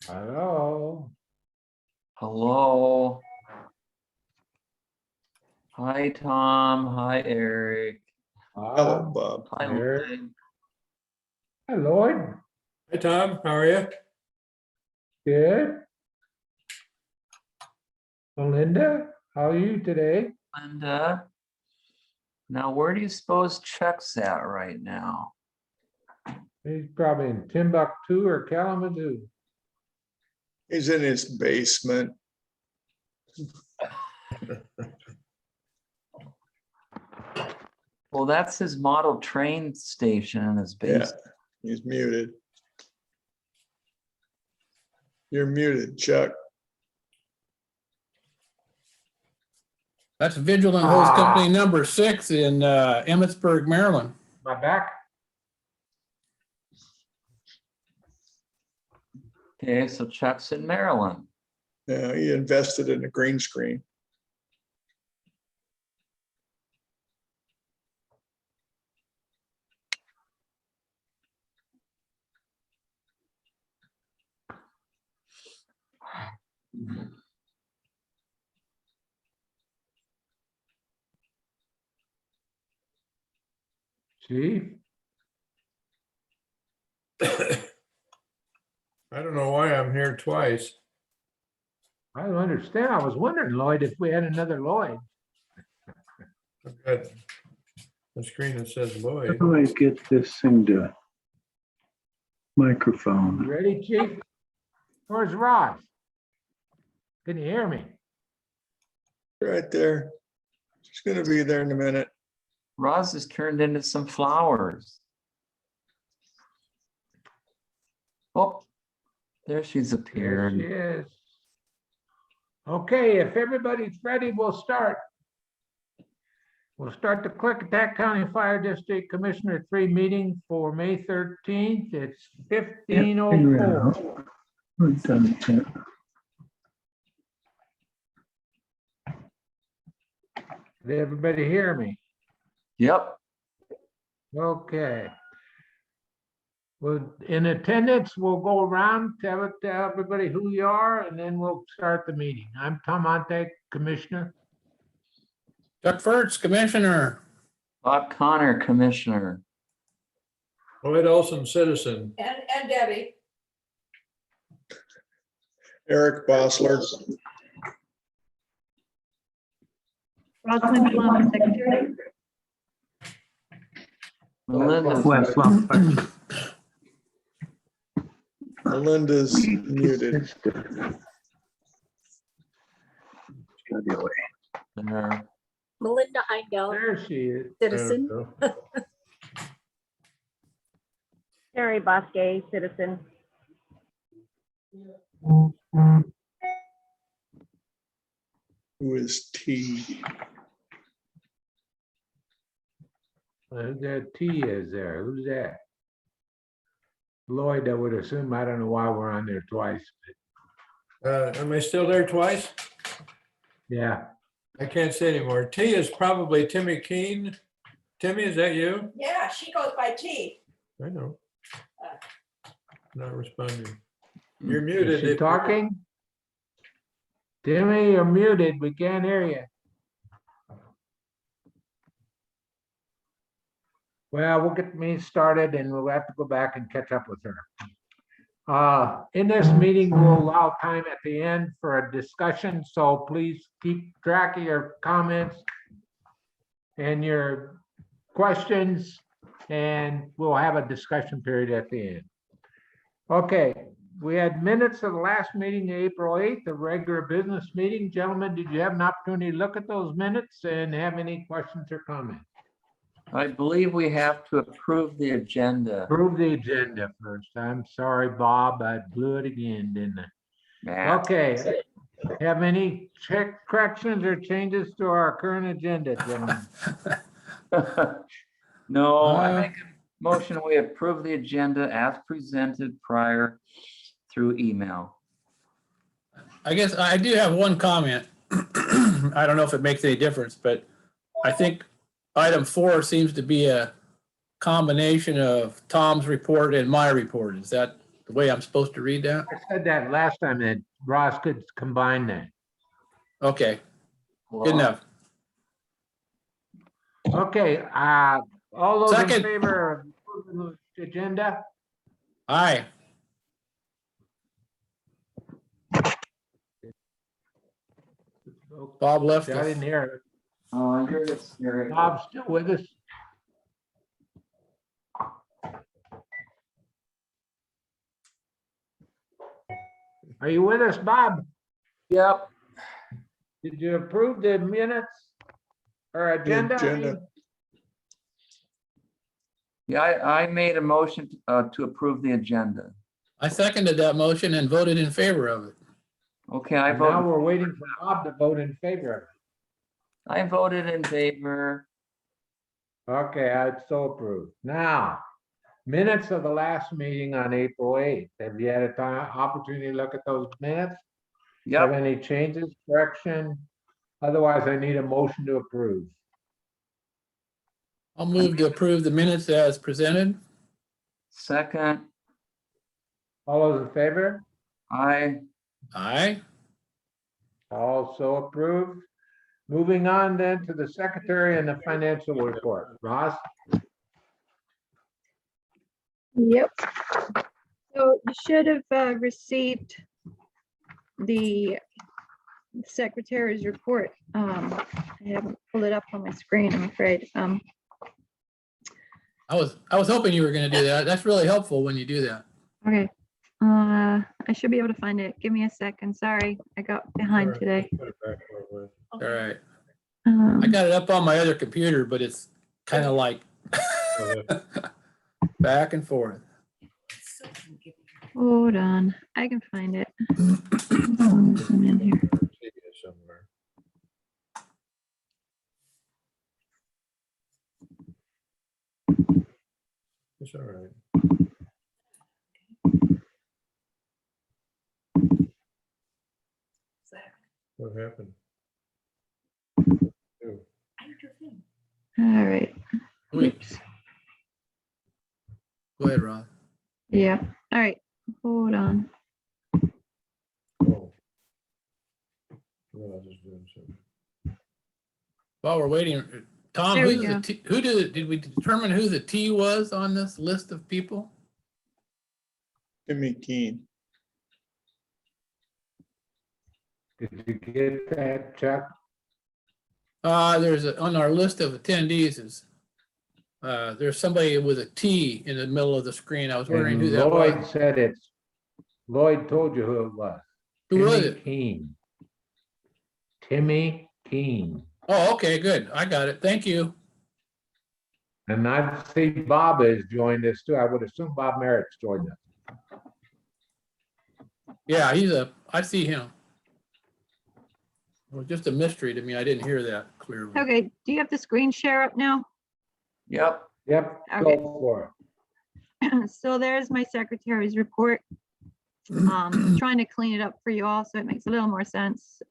Hello. Hello. Hi, Tom. Hi, Eric. Hello, Bob. Hi, Eric. Lloyd. Hi, Lloyd. Hi, Tom. How are you? Good. Melinda, how are you today? Linda. Now, where do you suppose Chuck's at right now? He's probably in Timbuktu or Kalamazoo. He's in his basement. Well, that's his model train station in his Yeah, basement. he's muted. You're muted, Chuck. That's Vigilant Hose Company number 6 in Emmitsburg, Maryland. My back. Okay, so Chuck's in Maryland. Yeah, he invested in a green screen. Chief, I don't know why I'm here twice. I don't understand. I was wondering, Lloyd, if we had another Lloyd. I've got a screen that says How Lloyd. do I get this thing to You microphone? ready, Chief? Where's Ross? Can you hear me? Right there. She's gonna be there in a minute. Roz has turned into some flowers. Oh, there she's There appeared. she is. Okay, if everybody's ready, we'll start. We'll start the Klickitat County Fire District Commissioner 3 meeting for May 13th. It's Figure it 15:04. out. We're done with that. Did everybody hear me? Yep. Okay. Well, in attendance, we'll go around, tell everybody who you are, and then we'll start the meeting. I'm Tom Monte, Commissioner. Chuck Furts, Commissioner. Bob Connor, Commissioner. Lloyd Olson, Citizen. And Debbie. Eric Bossler. Rosalind Plum, Secretary. Melinda. Well, Melinda's muted. it's good. It's gotta be away. There. Melinda Heindel, There she is. citizen. Terry Bosque, citizen. Who is T? That T is there. Who's that? Lloyd, I would assume. I don't know why we're on there twice. But Am I still there twice? yeah, I can't say anymore. T is probably Timmy Keene. Timmy, is that you? Yeah, she goes by T. I know. Not responding. You're is muted. she if- talking? Timmy, you're muted. We can't hear you. Well, we'll get me started and we'll have to go back and catch up with her. In this meeting, we'll allow time at the end for a discussion, so please keep track of your comments and your questions, and we'll have a discussion period at the end. Okay, we had minutes of the last meeting, April 8th, the regular business meeting. Gentlemen, did you have an opportunity to look at those minutes and have any questions or comments? I believe we have to approve the agenda. Approve the agenda first. I'm sorry, Bob, I blew it again, didn't I? Matt. Okay, have any corrections or changes to our current agenda, gentlemen? No, I make a motion, we approve the agenda as presented prior through email. I guess I do have one comment. I don't know if it makes any difference, but I think item 4 seems to be a combination of Tom's report and my report. Is that the way I'm supposed to read that? I said that last time that Ross could combine that. Okay, Hello? good enough. Okay, all those in Second. favor of approving the agenda? Aye. Bob left I us. didn't hear it. You're. Bob's still with us? Are you with us, Bob? Yep. Did you approve the minutes or agenda? I agenda. mean? Yeah, I made a motion to approve the agenda. I seconded that motion and voted in favor of it. Okay, I And now voted, we're waiting for Bob to vote in favor of I voted in favor. it. Okay, I so approved. Now, minutes of the last meeting on April 8th. Have you had a opportunity to look at those minutes? Have Yep, any changes, correction? Otherwise, I need a motion to approve. I'll move to approve the minutes as presented. second, All those in favor? I, Aye. Also approved. Moving on then to the secretary and the financial report. Ross? Yep. So you should have received the secretary's report. I haven't pulled it up on my screen, I'm afraid. I was hoping you were gonna do that. That's really helpful when you do that. Okay. I should be able to find it. Give me a second. Sorry, I got behind today. All right. Um, I got it up on my other computer, but it's kind of like back and forth. Hold on, I can find it. It's in here. It's all right. What happened? All right. Wait, Oops. go ahead, Ron. Yeah. All right. Hold on. Oh. Well, I was just doing something. While we're waiting, Tom, There we who's the go. T, who did we determine who the T was on this list of people? Timmy Keen. Did you get that, Chuck? On our list of attendees there's somebody with a T in the middle of the screen. I was wondering who And that Lloyd was. said it's, Lloyd told you who it was. Who was Timmy it? Keene. Timmy Keene. Oh, okay, good. I got it. Thank you. And I see Bob has joined us too. I would assume Bob Merritt's joined us. Yeah, I see him. It was just a mystery to me. I didn't hear that clearly. Okay. Do you have the screen share up now? yep, Yep, Okay. go for So there's my secretary's report. Trying to clean it up for you all so it makes a little more sense.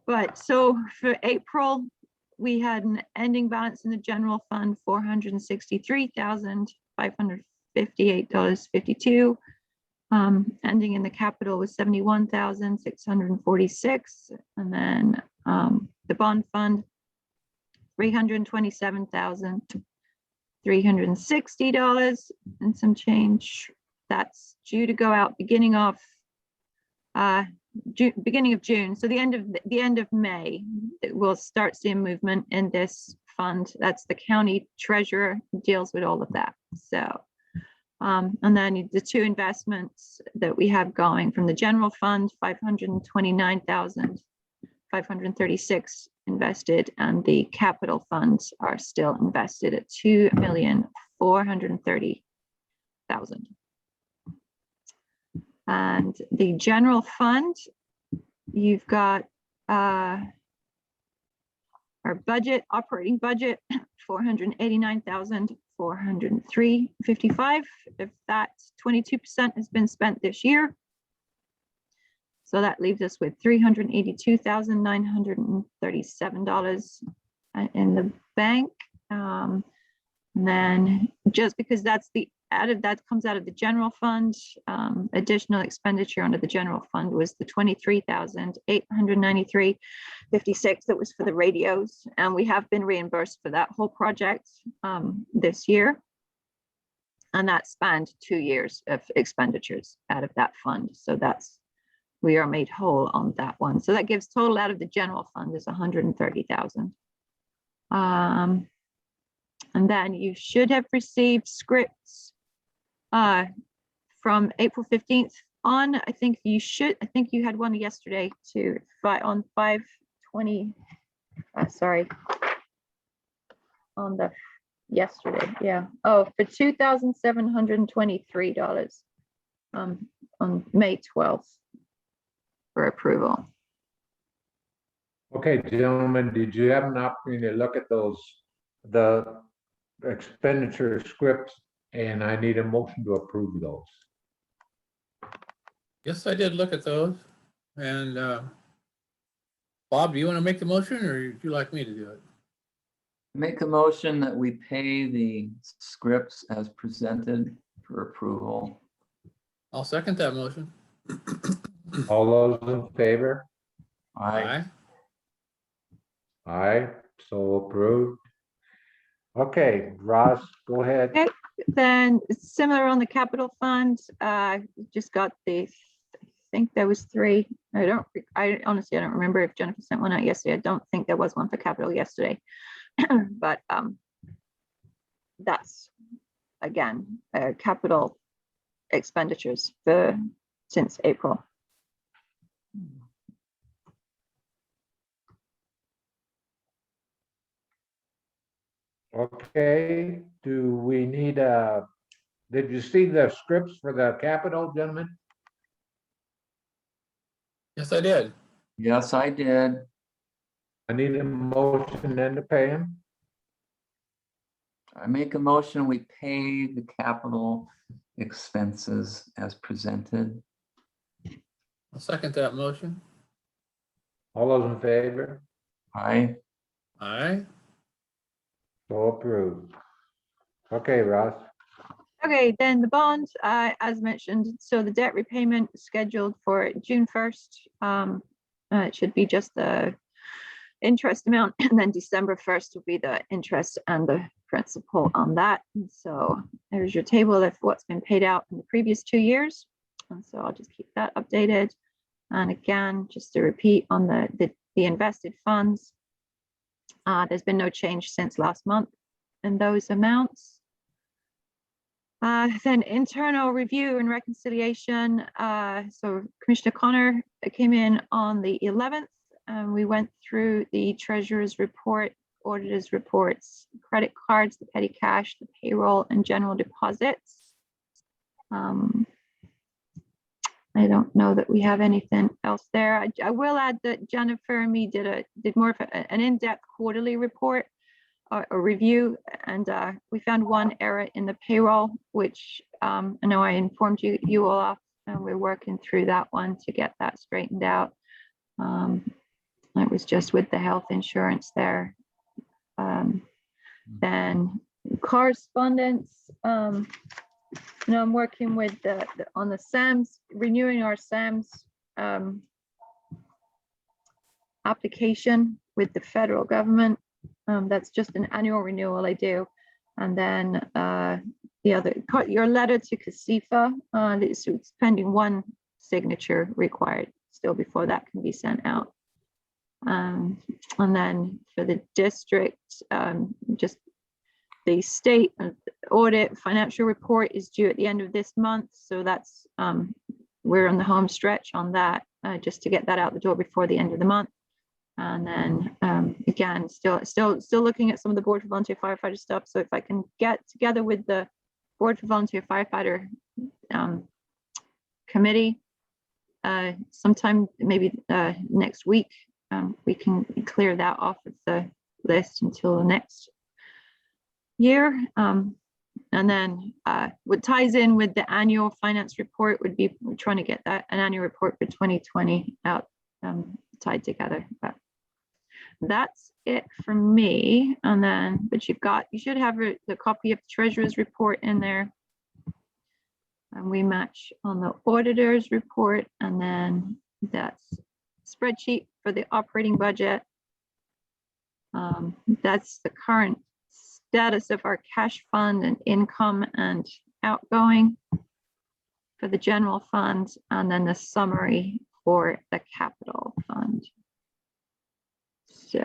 But so for April, we had an ending balance in the general fund, $463,558.52. Ending in the capital was $71,646. And then the bond fund, $327,360 and some change. That's due to go out beginning of June. So the end of May, we'll start seeing movement in this fund. That's the county treasurer deals with all of that. So, and then the two investments that we have going from the general fund, 529,536 invested, and the capital funds are still invested at 2,430,000. And the general fund, you've got our budget, operating budget, 489,403.55. If that 22% has been spent this year. So that leaves us with $382,937 in the bank. And then just because that's the added, that comes out of the general fund. Additional expenditure under the general fund was the 23,893.56. That was for the radios, and we have been reimbursed for that whole project this year. And that spanned 2 years of expenditures out of that fund. So we are made whole on that one. So that gives total out of the general fund is 130,000. And then you should have received scripts from April 15th on. I think you had one yesterday too, on 5/20. Sorry. On the yesterday, yeah. Oh, for $2,723 on May 12th for approval. Okay, gentlemen, did you have an opportunity to look at the expenditure scripts? And I need a motion to approve those. Yes, I did look at those. And Bob, do you want to make the motion or would you like me to do it? Make a motion that we pay the scripts as presented for approval. I'll second that motion. All those in favor? Aye. Aye, so approved. Okay, Ross, go ahead. Okay. Then similar on the capital fund, just got I think there was 3. I honestly, I don't remember if Jennifer sent one out yesterday. I don't think there was one for capital yesterday. But that's again capital expenditures since April. Okay, do we need did you see the scripts for the capital, gentlemen? Yes, I did. Yes, I did. I need a motion then to pay them. I make a motion, we pay the capital expenses as presented. I'll second that motion. All those in favor? Aye. Aye. So approved. Okay, Ross. Okay, then the bonds, as mentioned, so the debt repayment is scheduled for June 1st. It should be just the interest amount, and then December 1st will be the interest and the principal on that. And so there's your table of what's been paid out in the previous 2 years. And so I'll just keep that updated. And again, just to repeat on the invested funds, there's been no change since last month in those amounts. Then internal review and reconciliation. So Commissioner Connor came in on the 11th, and we went through the treasurer's report, auditor's reports, credit cards, the petty cash, the payroll, and general deposits. I don't know that we have anything else there. I will add that Jennifer and me did more of an in-depth quarterly report or review, and we found one error in the payroll, which I know I informed you all of, and we're working through that one to get that straightened out. It was just with the health insurance there. Then correspondence. I'm working with on the SAMS, renewing our SAMS application with the federal government. That's just an annual renewal I do. And then the other, your letter to CACIFA, it's pending one signature required still before that can be sent out. And then for the district, just the state audit financial report is due at the end of this month. So that's, we're on the home stretch on that, just to get that out the door before the end of the month. And then again, still looking at some of the Board for Volunteer Firefighter stuff. So if I can get together with the Board for Volunteer Firefighter committee sometime maybe next week, we can clear that off of the list until the next year. And then what ties in with the annual finance report would be we're trying to get that an annual report for 2020 out tied together. But that's it from me. And then, but you should have the copy of the treasurer's report in there. And we match on the auditor's report, and then that's spreadsheet for the operating budget. That's the current status of our cash fund and income and outgoing for the general fund, and then the summary for the capital fund. So,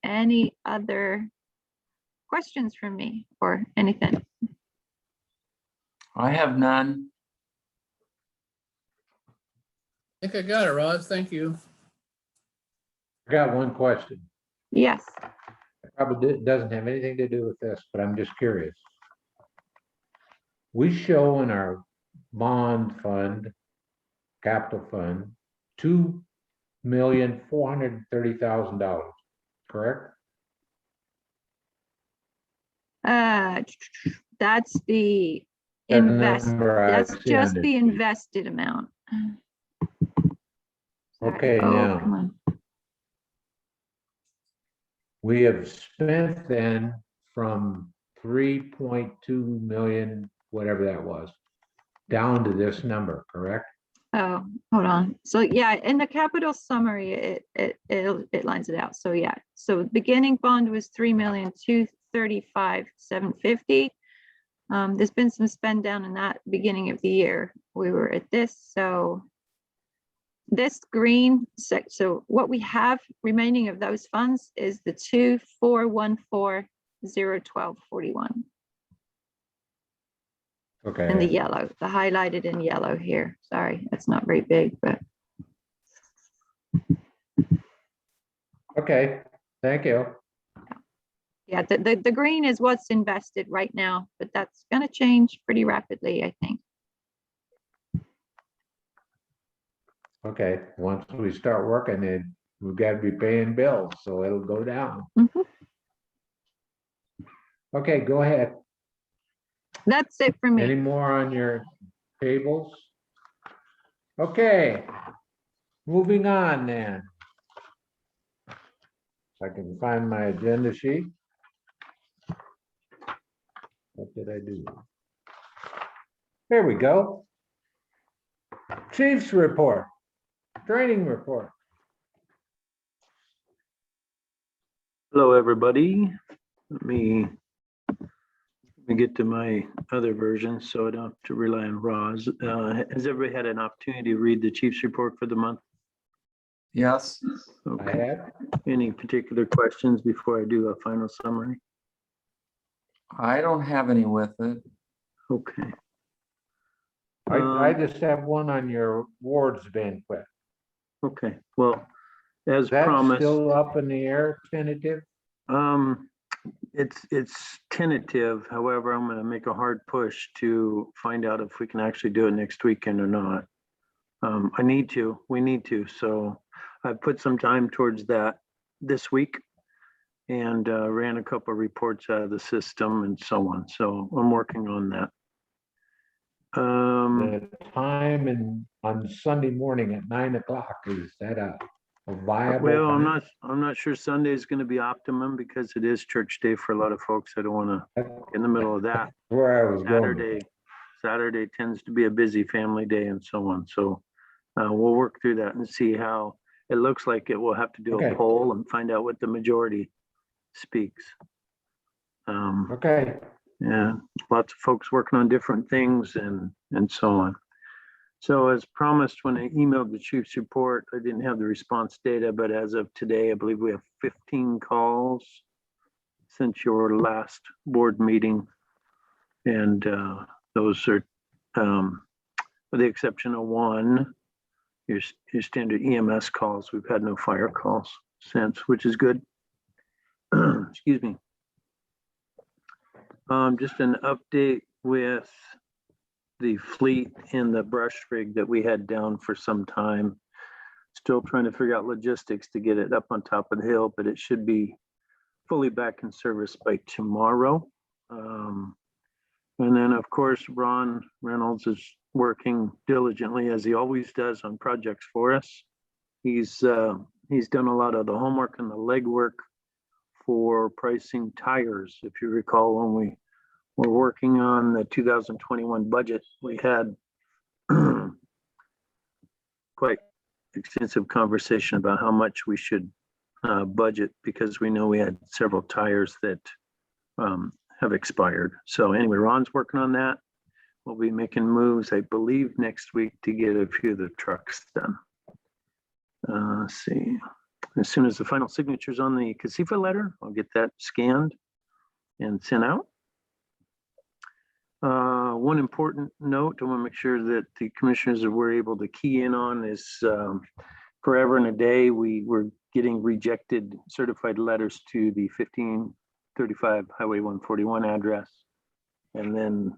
any other questions from me or anything? I have none. I think I got it, Roz. Thank you. I got one question. Yes. It probably doesn't have anything to do with this, but I'm just curious. We show in our bond fund, capital fund, $2,430,000, correct? That's the That's the invest, number I that's see on just this the sheet. invested amount. Sorry. Okay, Oh, now. come on. We have spent then from 3.2 million, whatever that was, down to this number, correct? Oh, hold on. So yeah, in the capital summary, it lines it out. So yeah, so beginning bond was 3,235,750. There's been some spend down in that beginning of the year. We were at this, so this green so what we have remaining of those funds is the 2,414,012.41 Okay. in the yellow, the highlighted in yellow here. Sorry, that's not very big, but Okay, thank you. yeah, the green is what's invested right now, but that's going to change pretty rapidly, I think. Okay, once we start working it, we've got to be paying bills, so it'll go down. Mhm. Okay, go ahead. That's it for Any me. more on your tables? Okay, moving on then. If I can find my agenda sheet. What did I do? There we go. Chief's report, training report. Hello, everybody. Let me get to my other version so I don't have to rely on Roz. Has everybody had an opportunity to read the chief's report for the month? Yes. I Okay. had, Any particular questions before I do a final summary? I don't have any with it. Okay. I just have one on your wards banquet. Okay, well, as Is that promised, still up in the air, tentative? it's tentative. However, I'm gonna make a hard push to find out if we can actually do it next weekend or not. We need to. So I put some time towards that this week and ran a couple of reports out of the system and so on. So I'm working on that. The time on Sunday morning at 9 o'clock, is that a viable? Well, time? I'm not sure Sunday is going to be optimum because it is church day for a lot of folks. I don't want to That's get in the middle of that. where I was going. Saturday tends to be a busy family day and so on. So we'll work through that and see how it looks like. It will have to do Okay. a poll and find out what the majority speaks. Okay, Yeah, lots of folks working on different things and so on. So as promised, when I emailed the chief's report, I didn't have the response data, but as of today, I believe we have 15 calls since your last board meeting. And those are, with the exception of one, your standard EMS calls. We've had no fire calls since, which is good. Excuse me. Just an update with the fleet and the brush rig that we had down for some time. Still trying to figure out logistics to get it up on top of the hill, but it should be fully back in service by tomorrow. And then, of course, Ron Reynolds is working diligently, as he always does, on projects for us. He's done a lot of the homework and the legwork for pricing tires. If you recall, when we we're working on the 2021 budget. We had quite extensive conversation about how much we should budget, because we know we had several tires that have expired. So anyway, Ron's working on that. We'll be making moves, I believe, next week to get a few of the trucks done. Let's see. As soon as the final signature's on the CACIFA letter, I'll get that scanned and sent out. One important note I want to make sure that the commissioners were able to key in on is forever and a day, we were getting rejected certified letters to the 1535 Highway 141 address. And then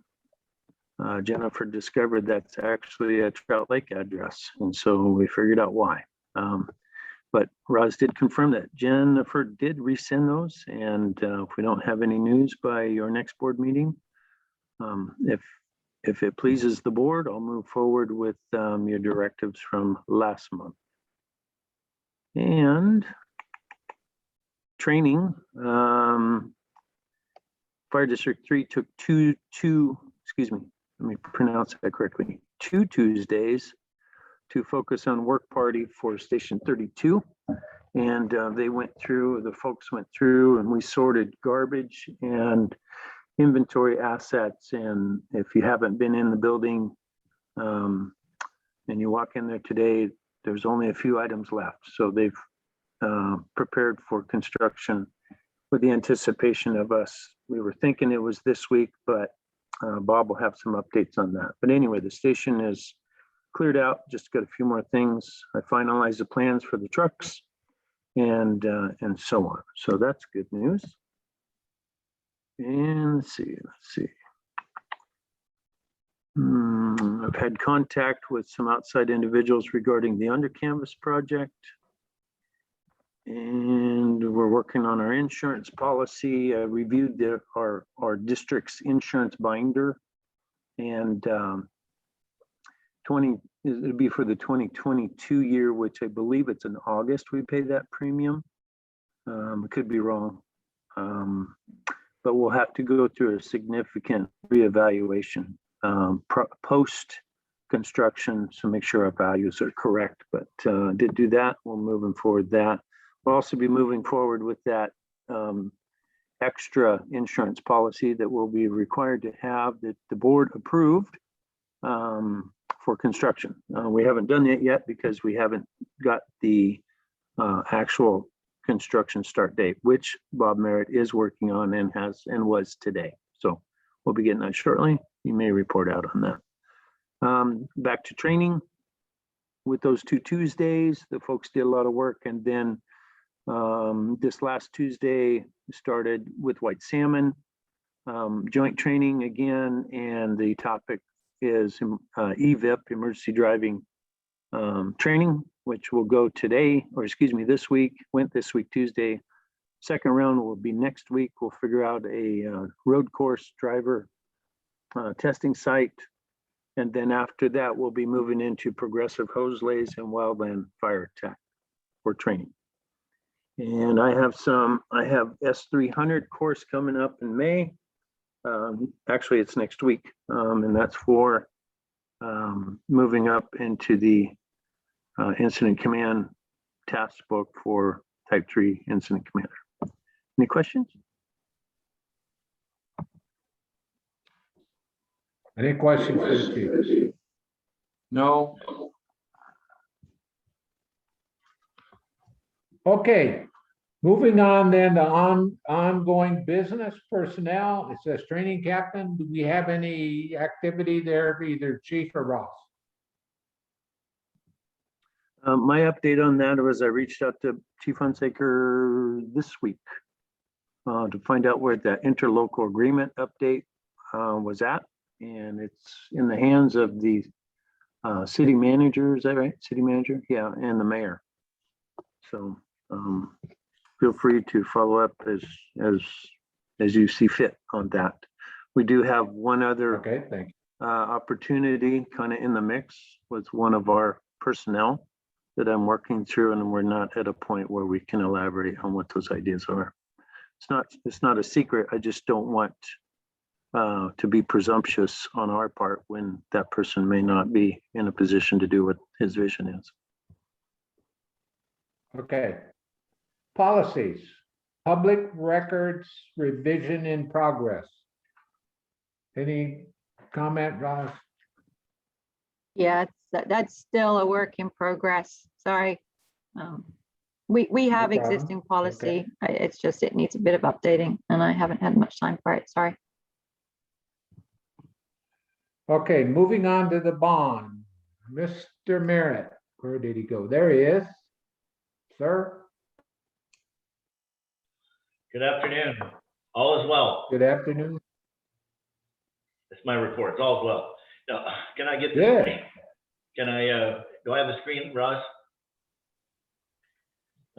Jennifer discovered that's actually a Trout Lake address. And so we figured out why. But Roz did confirm that Jennifer did resend those. And if we don't have any news by your next board meeting, if it pleases the board, I'll move forward with your directives from last month. And training, Fire District 3 took two, excuse me, let me pronounce that correctly, 2 Tuesdays to focus on work party for Station 32. And they went through, the folks went through, and we sorted garbage and inventory assets. And if you haven't been in the building and you walk in there today, there's only a few items left. So they've prepared for construction with the anticipation of us. We were thinking it was this week, but Bob will have some updates on that. But anyway, the station is cleared out, just got a few more things. I finalized the plans for the trucks and so on. So that's good news. And let's see. I've had contact with some outside individuals regarding the under canvas project. And we're working on our insurance policy. I reviewed our district's insurance binder, and it'll be for the 2022 year, which I believe it's in August we pay that premium. It could be wrong. But we'll have to go through a significant reevaluation post construction to make sure our values are correct. But did do that. We'll moving forward that. We'll also be moving forward with that extra insurance policy that will be required to have, that the board approved for construction. We haven't done it yet because we haven't got the actual construction start date, which Bob Merritt is working on and was today. So we'll be getting that shortly. He may report out on that. Back to training. With those 2 Tuesdays, the folks did a lot of work. And then this last Tuesday started with white salmon, joint training again. And the topic is EVIP, emergency driving training, which will go today, or excuse me, this week, went this week, Tuesday. Second round will be next week. We'll figure out a road course driver testing site. And then after that, we'll be moving into progressive hose lays and wildland fire attack for training. And I have S300 course coming up in May. Actually, it's next week. And that's for moving up into the incident command task book for type 3 incident commander. Any questions? Any questions for the chief? No, Okay, moving on then to ongoing business personnel. It says training captain. Do we have any activity there, either chief or Ross? My update on that was I reached out to Chief Hunsaker this week to find out where that interlocal agreement update was at. And it's in the hands of the city manager, is that right? City manager? Yeah, and the mayor. So feel free to follow up as you see fit on that. We do have one other Okay, thank you. opportunity kind of in the mix with one of our personnel that I'm working through, and we're not at a point where we can elaborate on what those ideas are. It's not a secret. I just don't want to be presumptuous on our part when that person may not be in a position to do what his vision is. Okay. Policies, public records revision in progress. Any comment, Ross? Yeah, that's still a work in progress. Sorry. We have problem. existing policy. It's just, it needs a bit of updating and I haven't had much time for it. Sorry. Okay, moving on to the bond. Mr. Merritt, where did he go? There he is. Sir, Good afternoon. All is well. good afternoon. It's my report. All is well. Now, can I get the Good. screen? Can I, do I have a screen, Ross?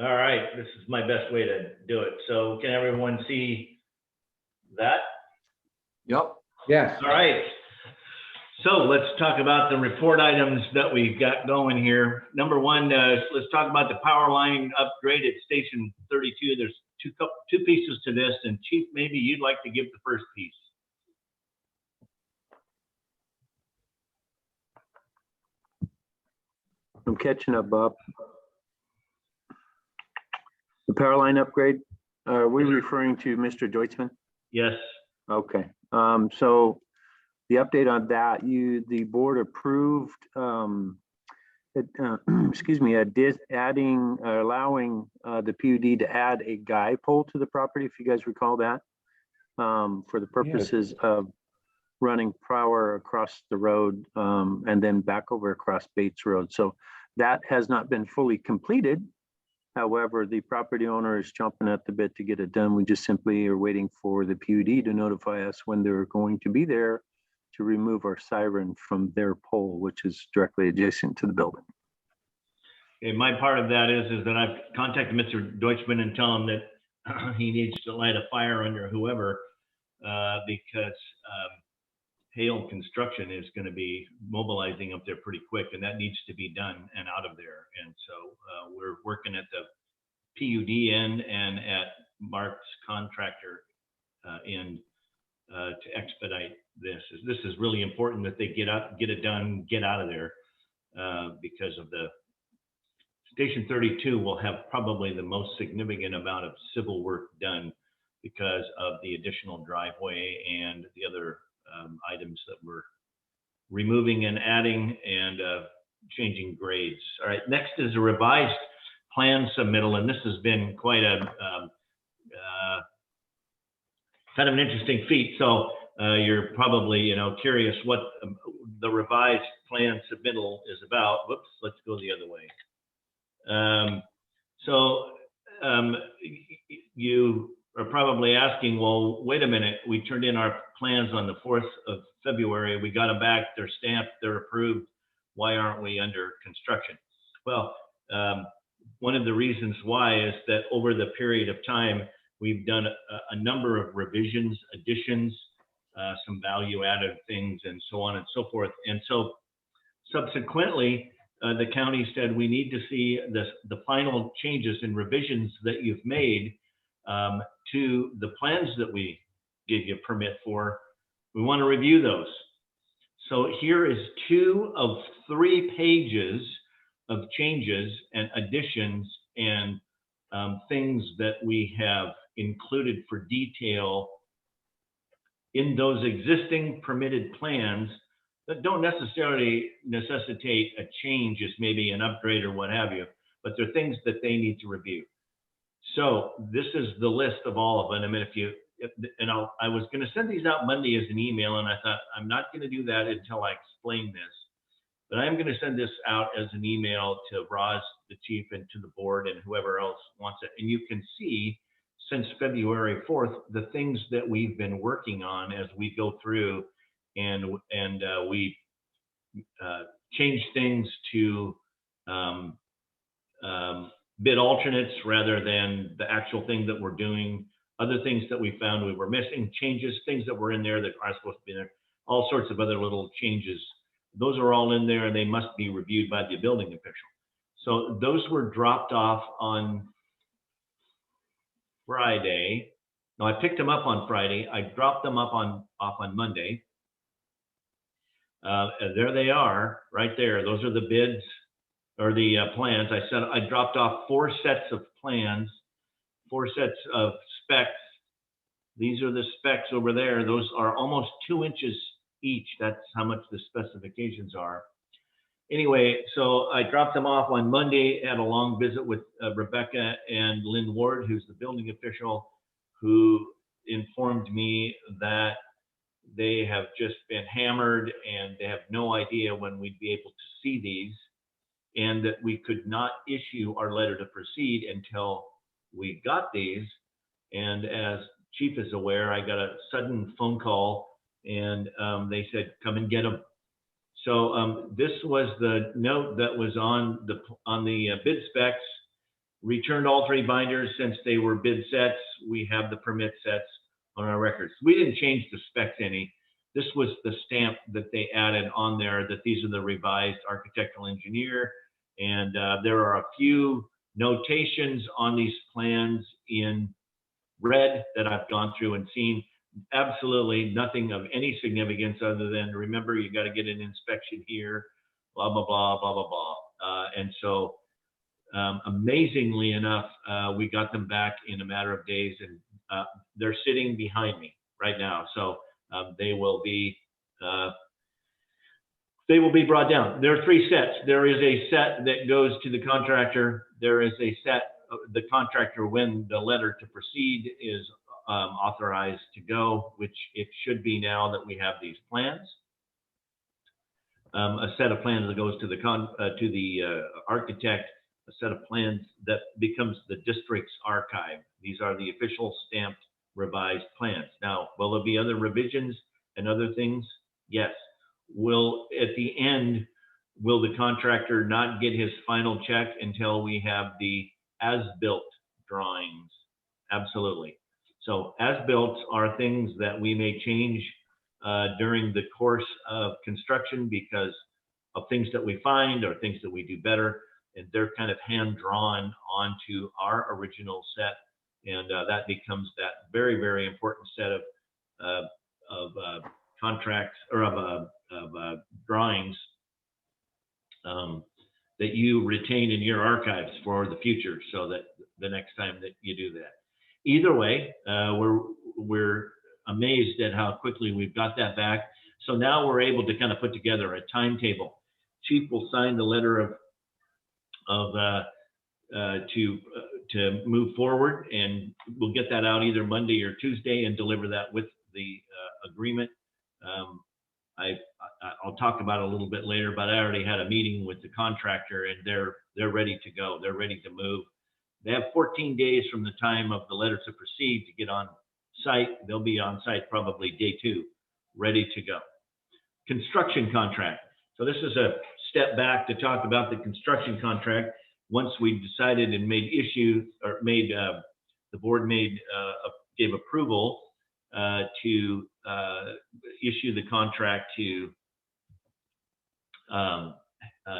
All right, this is my best way to do it. So can everyone see that? Yep. Yes, All right. So let's talk about the report items that we've got going here. Number one, let's talk about the power line upgrade at Station 32. There's two pieces to this, and Chief, maybe you'd like to give the first piece. I'm catching up, Bob. The power line upgrade, are we referring to Mr. Deutschman? Yes. Okay, so the update on that, the board approved, excuse me, allowing the PUD to add a guy pole to the property, if you guys recall that, for the purposes of running power across the road and then back over across Bates Road. So that has not been fully completed. However, the property owner is chomping at the bit to get it done. We just simply are waiting for the PUD to notify us when they're going to be there to remove our siren from their pole, which is directly adjacent to the building. Okay, my part of that is that I've contacted Mr. Deutschman and tell him that he needs to light a fire under whoever because Hale Construction is going to be mobilizing up there pretty quick, and that needs to be done and out of there. And so we're working at the PUD end and at Mark's contractor end to expedite this. This is really important that they get it done, get out of there because of the Station 32 will have probably the most significant amount of civil work done because of the additional driveway and the other items that we're removing and adding and changing grades. All right, next is a revised plan submittal, and this has been quite a kind of an interesting feat. So you're probably curious what the revised plan submittal is about. Whoops, let's go the other way. You are probably asking, well, wait a minute, we turned in our plans on the 4th of February. We got them back, they're stamped, they're approved. Why aren't we under construction? Well, one of the reasons why is that over the period of time, we've done a number of revisions, additions, some value added things, and so on and so forth. And so subsequently, the county said we need to see the final changes and revisions that you've made to the plans that we gave you a permit for. We want to review those. So here is 2 of 3 pages of changes and additions and things that we have included for detail in those existing permitted plans that don't necessarily necessitate a change as maybe an upgrade or what have you, but they're things that they need to review. So this is the list of all of them. I mean, I was going to send these out Monday as an email, and I thought I'm not going to do that until I explain this. But I'm going to send this out as an email to Roz, the chief, and to the board and whoever else wants it. And you can see since February 4th, the things that we've been working on as we go through and we change things to bid alternates rather than the actual thing that we're doing, other things that we found we were missing, changes, things that were in there that are supposed to be there, all sorts of other little changes. Those are all in there and they must be reviewed by the building official. So those were dropped off on Friday. No, I picked them up on Friday. I dropped them off on Monday. And there they are, right there. Those are the bids or the plans. I said I dropped off 4 sets of plans, 4 sets of specs. These are the specs over there. Those are almost 2 inches each. That's how much the specifications are. Anyway, so I dropped them off on Monday, had a long visit with Rebecca and Lynn Ward, who's the building official, who informed me that they have just been hammered and they have no idea when we'd be able to see these, and that we could not issue our letter to proceed until we got these. And as Chief is aware, I got a sudden phone call and they said, come and get them. So this was the note that was on the bid specs. Returned all 3 binders since they were bid sets. We have the permit sets on our records. We didn't change the specs any. This was the stamp that they added on there, that these are the revised architectural engineer. And there are a few notations on these plans in red that I've gone through and seen. Absolutely nothing of any significance other than, remember, you got to get an inspection here, blah, blah, blah, blah, blah, blah. And so amazingly enough, we got them back in a matter of days, and they're sitting behind me right now. So they will be brought down. There are 3 sets. There is a set that goes to the contractor. There is a set, the contractor, when the letter to proceed is authorized to go, which it should be now that we have these plans. A set of plans that goes to the architect, a set of plans that becomes the district's archive. These are the official stamped revised plans. Now, will there be other revisions and other things? Yes. At the end, will the contractor not get his final check until we have the as-built drawings? Absolutely. So as-built are things that we may change during the course of construction because of things that we find or things that we do better, and they're kind of hand-drawn onto our original set, and that becomes that very, very important set of contracts or of drawings that you retain in your archives for the future, so that the next time that you do that. Either way, we're amazed at how quickly we've got that back. So now we're able to kind of put together a timetable. Chief will sign the letter to move forward, and we'll get that out either Monday or Tuesday and deliver that with the agreement. I'll talk about it a little bit later, but I already had a meeting with the contractor, and they're ready to go. They're ready to move. They have 14 days from the time of the letter to proceed to get on site. They'll be on site probably day 2, ready to go. Construction contract. So this is a step back to talk about the construction contract. Once we decided and the board gave approval to issue the contract to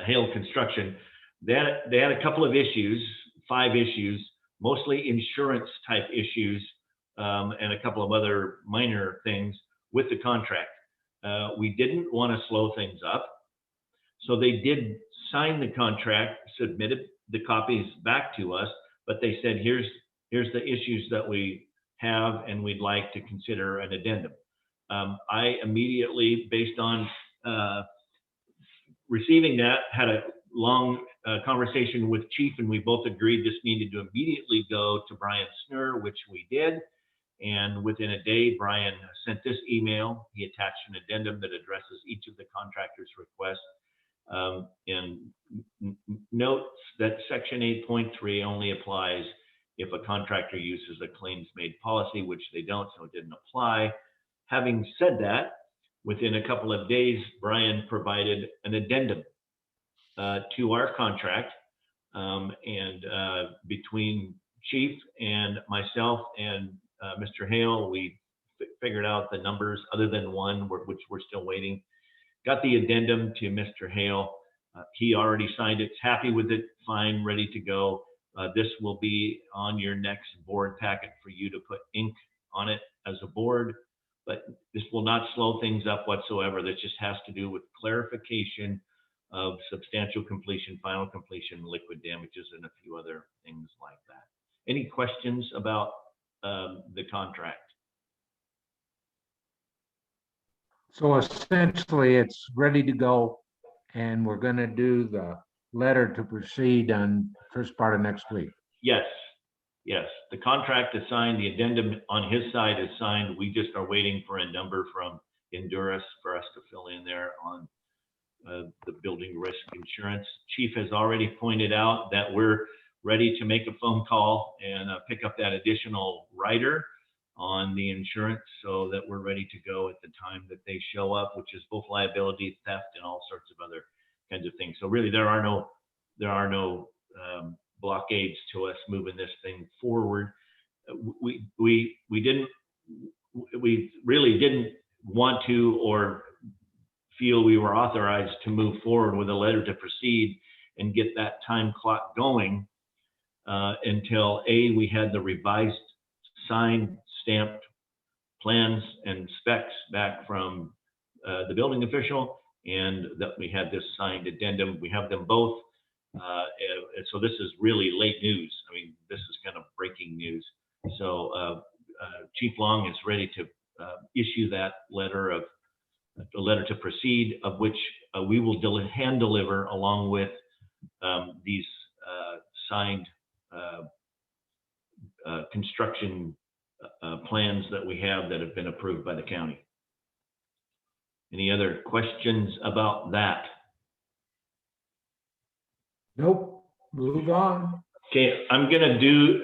Hale Construction. They had a couple of issues, 5 issues, mostly insurance type issues, and a couple of other minor things with the contract. We didn't want to slow things up, so they did sign the contract, submitted the copies back to us, but they said, here's the issues that we have, and we'd like to consider an addendum. I immediately, based on receiving that, had a long conversation with Chief, and we both agreed this needed to immediately go to Brian Snur, which we did. And within a day, Brian sent this email. He attached an addendum that addresses each of the contractor's requests, and notes that Section 8.3 only applies if a contractor uses a claims-made policy, which they don't, so it didn't apply. Having said that, within a couple of days, Brian provided an addendum to our contract, and between Chief and myself and Mr. Hale, we figured out the numbers other than one, which we're still waiting. Got the addendum to Mr. Hale. He already signed it, happy with it, fine, ready to go. This will be on your next board packet for you to put ink on it as a board, but this will not slow things up whatsoever. This just has to do with clarification of substantial completion, final completion, liquid damages, and a few other things like that. Any questions about the contract? So essentially, it's ready to go, and we're gonna do the letter to proceed on first part of next week. Yes, yes. The contract is signed, the addendum on his side is signed. We just are waiting for a number from Endurus for us to fill in there on the building risk insurance. Chief has already pointed out that we're ready to make a phone call and pick up that additional rider on the insurance so that we're ready to go at the time that they show up, which is both liability, theft, and all sorts of other kinds of things. So really, there are no blockades to us moving this thing forward. We really didn't want to or feel we were authorized to move forward with a letter to proceed and get that time clock going until we had the revised signed stamped plans and specs back from the building official, and that we had this signed addendum. We have them both. And so this is really late news. I mean, this is kind of breaking news. So Chief Long is ready to issue that letter to proceed, of which we will hand deliver along with these signed construction plans that we have that have been approved by the county. Any other questions about that? Nope, move on. Okay, I'm gonna do,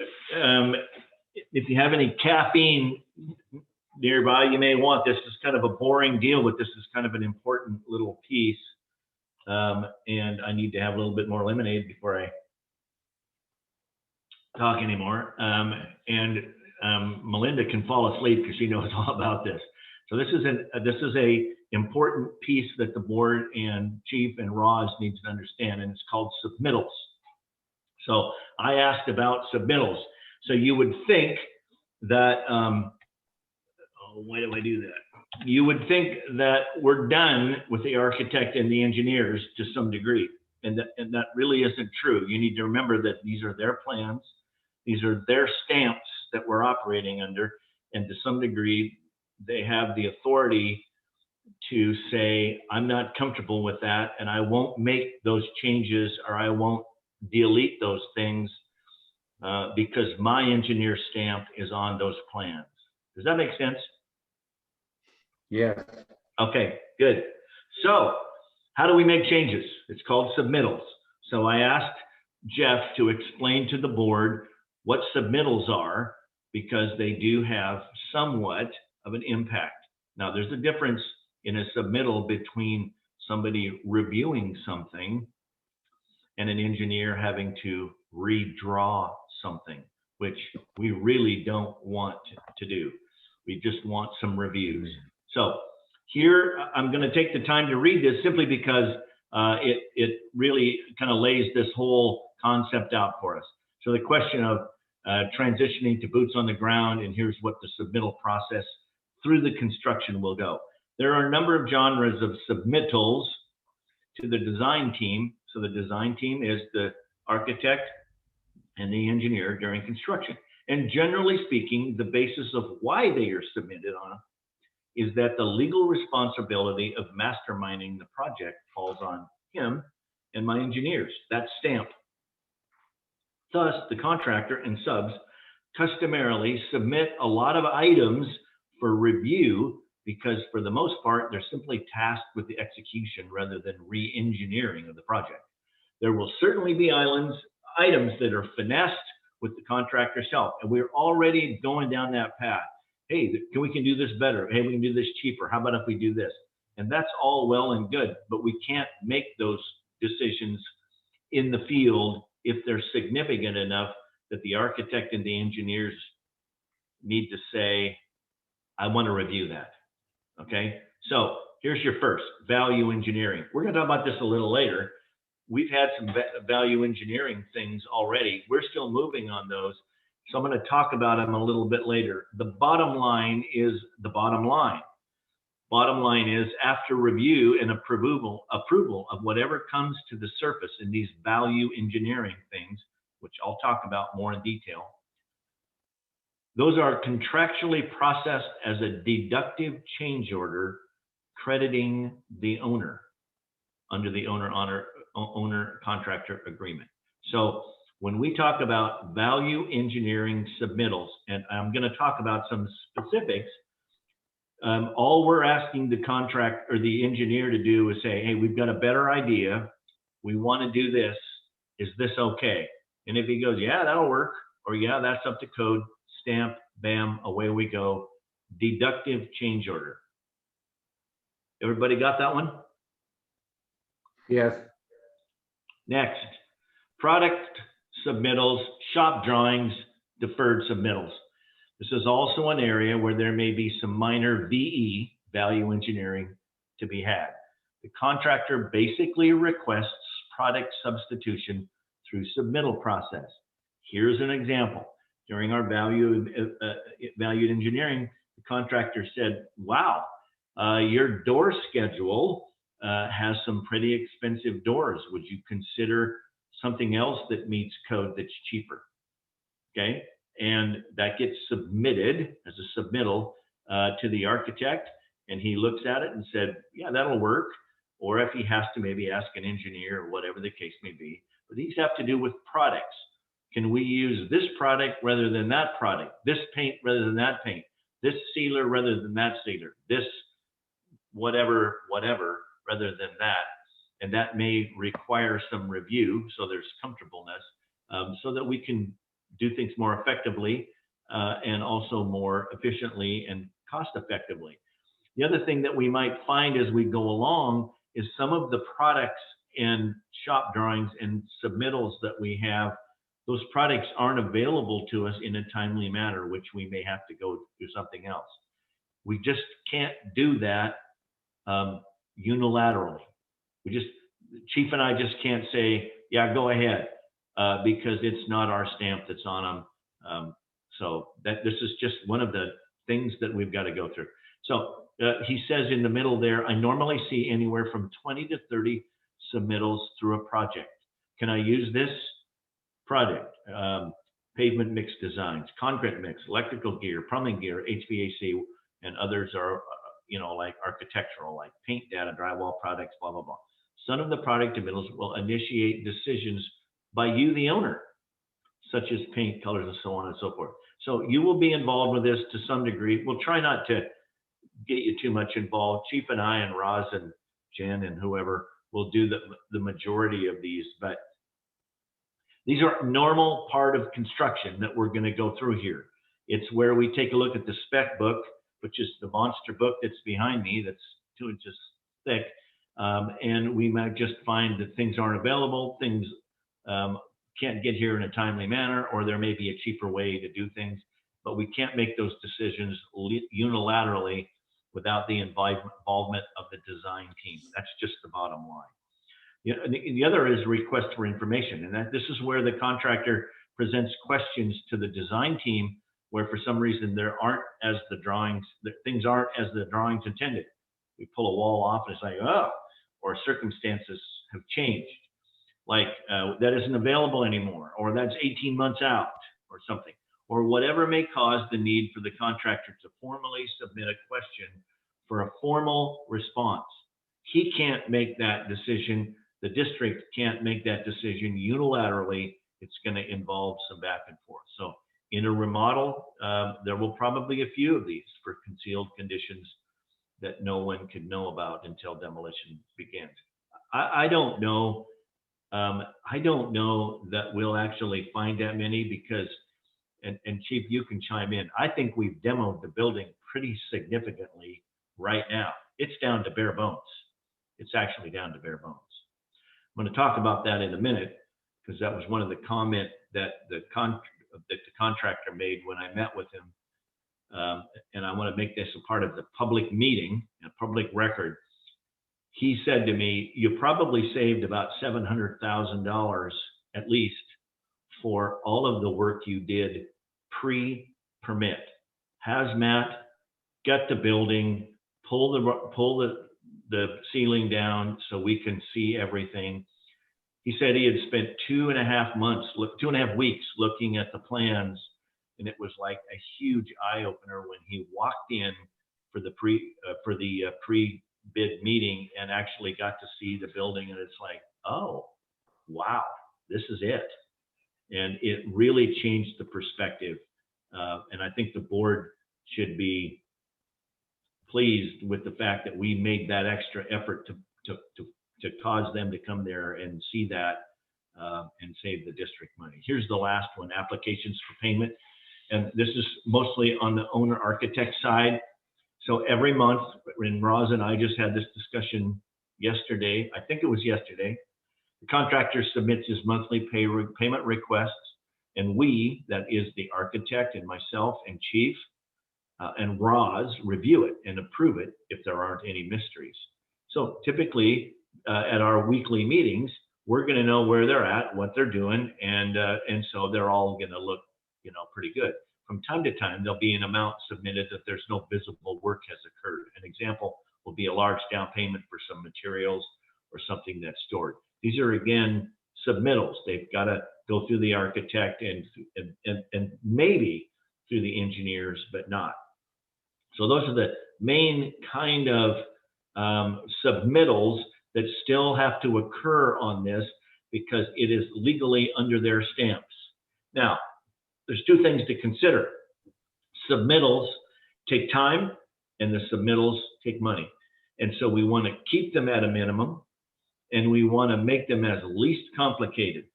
if you have any caffeine nearby, you may want this. Is kind of a boring deal, but this is kind of an important little piece. And I need to have a little bit more lemonade before I talk anymore. Melinda can fall asleep because she knows all about this. So this is a important piece that the board and Chief and Roz needs to understand, and it's called submittals. So I asked about submittals. So you would think that, why do I do that? You would think that we're done with the architect and the engineers to some degree, and that really isn't true. You need to remember that these are their plans, these are their stamps that we're operating under, and to some degree, they have the authority to say, I'm not comfortable with that, and I won't make those changes, or I won't delete those things because my engineer stamp is on those plans. Does that make sense? Yes. Okay, good. So how do we make changes? It's called submittals. So I asked Jeff to explain to the board what submittals are, because they do have somewhat of an impact. Now, there's a difference in a submittal between somebody reviewing something and an engineer having to redraw something, which we really don't want to do. We just want some reviews. So here, I'm going to take the time to read this simply because it really kind of lays this whole concept out for us. So the question of transitioning to boots on the ground, and here's what the submittal process through the construction will go. There are a number of genres of submittals to the design team. So the design team is the architect and the engineer during construction. And generally speaking, the basis of why they are submitted on is that the legal responsibility of masterminding the project falls on him and my engineers. That's stamp. Thus, the contractor and subs customarily submit a lot of items for review because for the most part, they're simply tasked with the execution rather than re-engineering of the project. There will certainly be items that are finessed with the contractor's help, and we're already going down that path. Hey, we can do this better. Hey, we can do this cheaper. How about if we do this? And that's all well and good, but we can't make those decisions in the field if they're significant enough that the architect and the engineers need to say, I want to review that. Okay, so here's your first, value engineering. We're going to talk about this a little later. We've had some value engineering things already. We're still moving on those. So I'm going to talk about them a little bit later. The bottom line is the bottom line. Bottom line is, after review and approval of whatever comes to the surface in these value engineering things, which I'll talk about more in detail, those are contractually processed as a deductive change order crediting the owner under the owner contractor agreement. So when we talk about value engineering submittals, and I'm going to talk about some specifics, all we're asking the contract or the engineer to do is say, hey, we've got a better idea. We want to do this. Is this okay? And if he goes, yeah, that'll work, or yeah, that's up to code, stamp, bam, away we go. Deductive change order. Everybody got that one? Yes. Next, product submittals, shop drawings, deferred submittals. This is also an area where there may be some minor VE, value engineering, to be had. The contractor basically requests product substitution through submittal process. Here's an example. During our valued engineering, the contractor said, wow, your door schedule has some pretty expensive doors. Would you consider something else that meets code that's cheaper? Okay, and that gets submitted as a submittal to the architect, and he looks at it and said, yeah, that'll work. Or if he has to maybe ask an engineer or whatever the case may be. But these have to do with products. Can we use this product rather than that product? This paint rather than that paint? This sealer rather than that sealer? This whatever rather than that? And that may require some review, so there's comfortableness, so that we can do things more effectively and also more efficiently and cost effectively. The other thing that we might find as we go along is some of the products and shop drawings and submittals that we have, those products aren't available to us in a timely manner, which we may have to go do something else. We just can't do that unilaterally. Chief and I just can't say, yeah, go ahead, because it's not our stamp that's on them. So this is just one of the things that we've got to go through. So he says in the middle there, I normally see anywhere from 20 to 30 submittals through a project. Can I use this project? Pavement mix designs, concrete mix, electrical gear, plumbing gear, HVAC, and others are, like architectural, like paint data, drywall products, blah, blah, blah. Some of the product submittals will initiate decisions by you, the owner, such as paint colors and so on and so forth. So you will be involved with this to some degree. We'll try not to get you too much involved. Chief and I and Roz and Jen and whoever will do the majority of these, but these are normal part of construction that we're going to go through here. It's where we take a look at the spec book, which is the monster book that's behind me, that's 2 inches thick. And we might just find that things aren't available, things can't get here in a timely manner, or there may be a cheaper way to do things, but we can't make those decisions unilaterally without the involvement of the design team. That's just the bottom line. The other is request for information, and this is where the contractor presents questions to the design team, where for some reason there aren't as the drawings, things aren't as the drawings intended. We pull a wall off and it's like, oh, or circumstances have changed, like that isn't available anymore, or that's 18 months out or something, or whatever may cause the need for the contractor to formally submit a question for a formal response. He can't make that decision. The district can't make that decision unilaterally. It's going to involve some back and forth. So in a remodel, there will probably a few of these for concealed conditions that no one could know about until demolition begins. I don't know. I don't know that we'll actually find that many because, and Chief, you can chime in. I think we've demoed the building pretty significantly right now. It's down to bare bones. It's actually down to bare bones. I'm going to talk about that in a minute because that was one of the comments that the contractor made when I met with him. And I want to make this a part of the public meeting, a public record. He said to me, you probably saved about $700,000 at least for all of the work you did pre-permit. Hazmat, gut the building, pull the ceiling down so we can see everything. He said he had spent 2.5 weeks looking at the plans, and it was like a huge eye opener when he walked in for the pre-bid meeting and actually got to see the building, and it's like, oh, wow, this is it. And it really changed the perspective. And I think the board should be pleased with the fact that we made that extra effort to cause them to come there and see that and save the district money. Here's the last one, applications for payment. And this is mostly on the owner architect side. So every month, and Roz and I just had this discussion yesterday, I think it was yesterday, the contractor submits his monthly payment requests, and we, that is the architect and myself and chief and Roz, review it and approve it if there aren't any mysteries. So typically at our weekly meetings, we're going to know where they're at, what they're doing, and so they're all going to look, pretty good. From time to time, there'll be an amount submitted that there's no visible work has occurred. An example will be a large down payment for some materials or something that's stored. These are, again, submittals. They've got to go through the architect and maybe through the engineers, but not. So those are the main kind of submittals that still have to occur on this because it is legally under their stamps. Now, there's two things to consider. Submittals take time and the submittals take money. And so we want to keep them at a minimum and we want to make them as least complicated.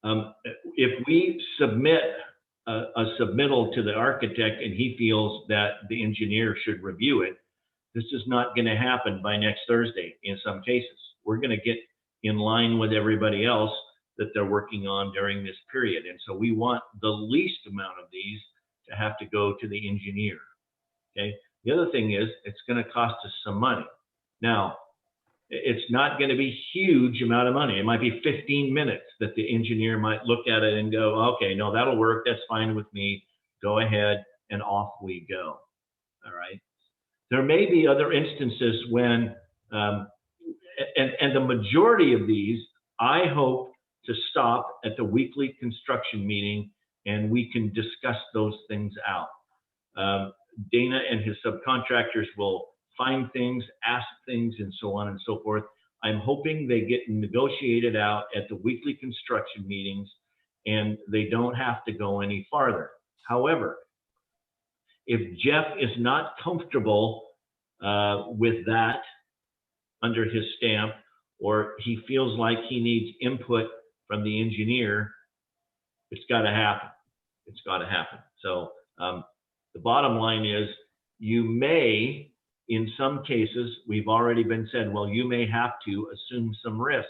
If we submit a submittal to the architect and he feels that the engineer should review it, this is not going to happen by next Thursday in some cases. We're going to get in line with everybody else that they're working on during this period. And so we want the least amount of these to have to go to the engineer, okay? The other thing is it's going to cost us some money. Now, it's not going to be huge amount of money. It might be 15 minutes that the engineer might look at it and go, okay, no, that'll work. That's fine with me. Go ahead, and off we go. All right. There may be other instances when, and the majority of these, I hope to stop at the weekly construction meeting and we can discuss those things out. Dana and his subcontractors will find things, ask things, and so on and so forth. I'm hoping they get negotiated out at the weekly construction meetings and they don't have to go any farther. However, if Jeff is not comfortable with that under his stamp, or he feels like he needs input from the engineer, it's got to happen. It's got to happen. So the bottom line is you may, in some cases, we've already been said, well, you may have to assume some risk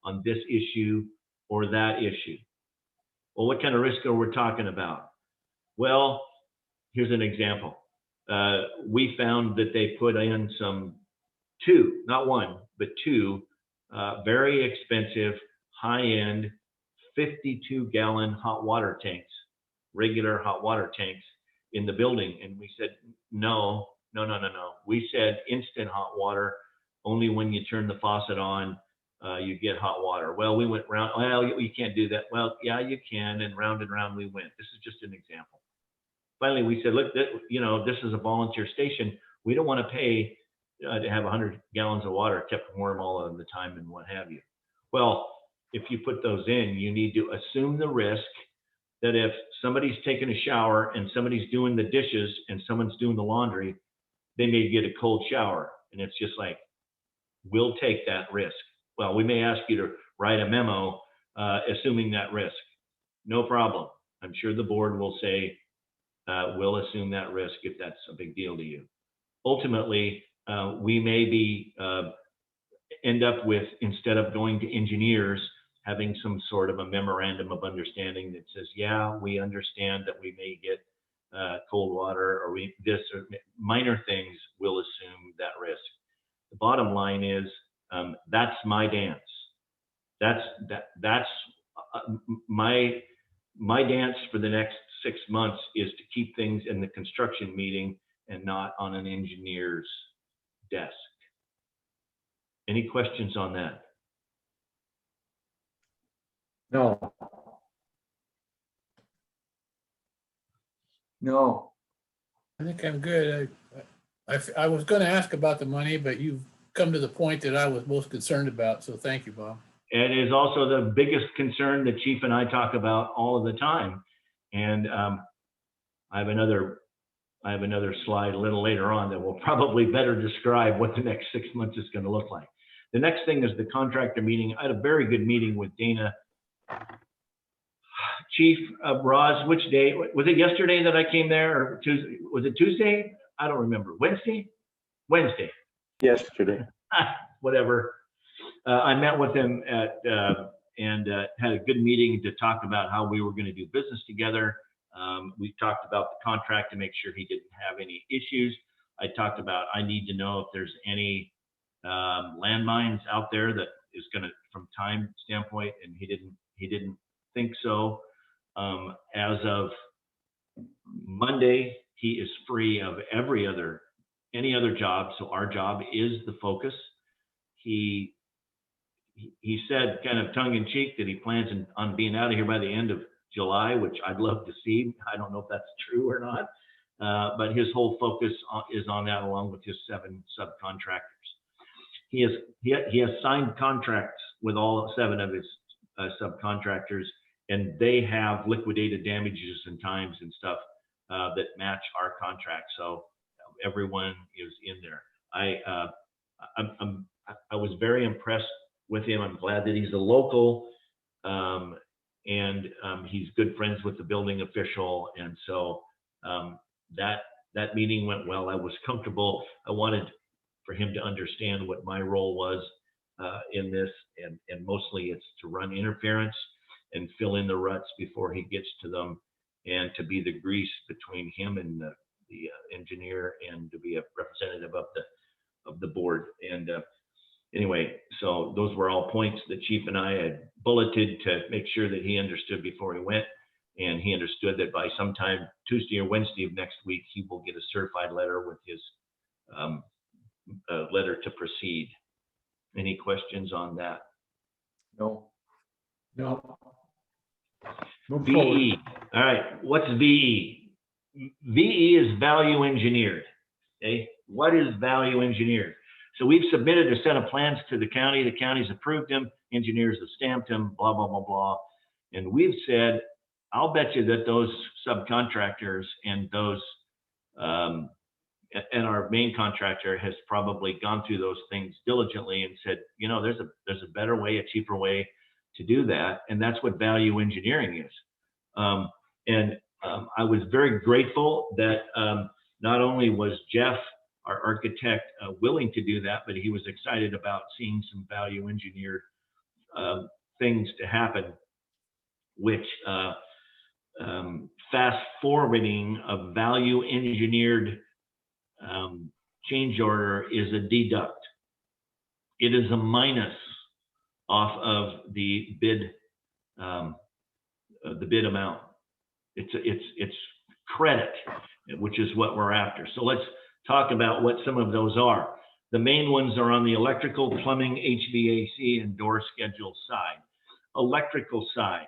on this issue or that issue. Well, what kind of risk are we talking about? Well, here's an example. We found that they put in two, not one, but two very expensive, high-end 52-gallon hot water tanks, regular hot water tanks in the building. And we said, no. We said instant hot water, only when you turn the faucet on, you get hot water. Well, we went round, well, you can't do that. Well, yeah, you can, and round we went. This is just an example. Finally, we said, look, this is a volunteer station. We don't want to pay to have 100 gallons of water kept warm all of the time and what have you. Well, if you put those in, you need to assume the risk that if somebody's taking a shower and somebody's doing the dishes and someone's doing the laundry, they may get a cold shower. And it's just like, we'll take that risk. Well, we may ask you to write a memo assuming that risk. No problem. I'm sure the board will say, we'll assume that risk if that's a big deal to you. Ultimately, we may be end up with, instead of going to engineers, having some sort of a memorandum of understanding that says, yeah, we understand that we may get cold water or this or minor things, we'll assume that risk. The bottom line is that's my dance. That's my my dance for the next 6 months is to keep things in the construction meeting and not on an engineer's desk. Any questions on that? No. No. I think I'm good. I was going to ask about the money, but you've come to the point that I was most concerned about. So thank you, Bob. It is also the biggest concern the chief and I talk about all of the time. And I have another slide a little later on that will probably better describe what the next 6 months is going to look like. The next thing is the contractor meeting. I had a very good meeting with Dana. Chief Roz, which day? Was it yesterday that I came there, or Tuesday? Was it Tuesday? I don't remember. Wednesday? Wednesday. Yesterday. Whatever. I met with him and had a good meeting to talk about how we were going to do business together. We talked about the contract to make sure he didn't have any issues. I talked about I need to know if there's any landmines out there that is going to, from time standpoint, and he didn't think so. As of Monday, he is free of any other job. So our job is the focus. He said, kind of tongue in cheek, that he plans on being out of here by the end of July, which I'd love to see. I don't know if that's true or not, but his whole focus is on that, along with his 7 subcontractors. He has signed contracts with all 7 of his subcontractors, and they have liquidated damages and times and stuff that match our contract. So everyone is in there. I was very impressed with him. I'm glad that he's a local, and he's good friends with the building official. And so that meeting went well. I was comfortable. I wanted for him to understand what my role was in this, and mostly it's to run interference and fill in the ruts before he gets to them, and to be the grease between him and the engineer, and to be a representative of the board. And anyway, so those were all points the chief and I had bulleted to make sure that he understood before he went. And he understood that by sometime Tuesday or Wednesday of next week, he will get a certified letter with his letter to proceed. Any questions on that? No. No. Move forward. VE. All right. What's VE? VE is value engineered. Okay. What is value engineered? So we've submitted a set of plans to the county. The county's approved them. Engineers have stamped them, blah, blah, blah, blah. And we've said, I'll bet you that those subcontractors and those, and our main contractor has probably gone through those things diligently and said, you know, there's a better way, a cheaper way to do that. And that's what value engineering is. I was very grateful that not only was Jeff, our architect, willing to do that, but he was excited about seeing some value engineered things to happen, which fast forwarding a value engineered change order is a deduct. It is a minus off of the bid amount. It's credit, which is what we're after. So let's talk about what some of those are. The main ones are on the electrical, plumbing, HVAC, and door schedule side. Electrical side,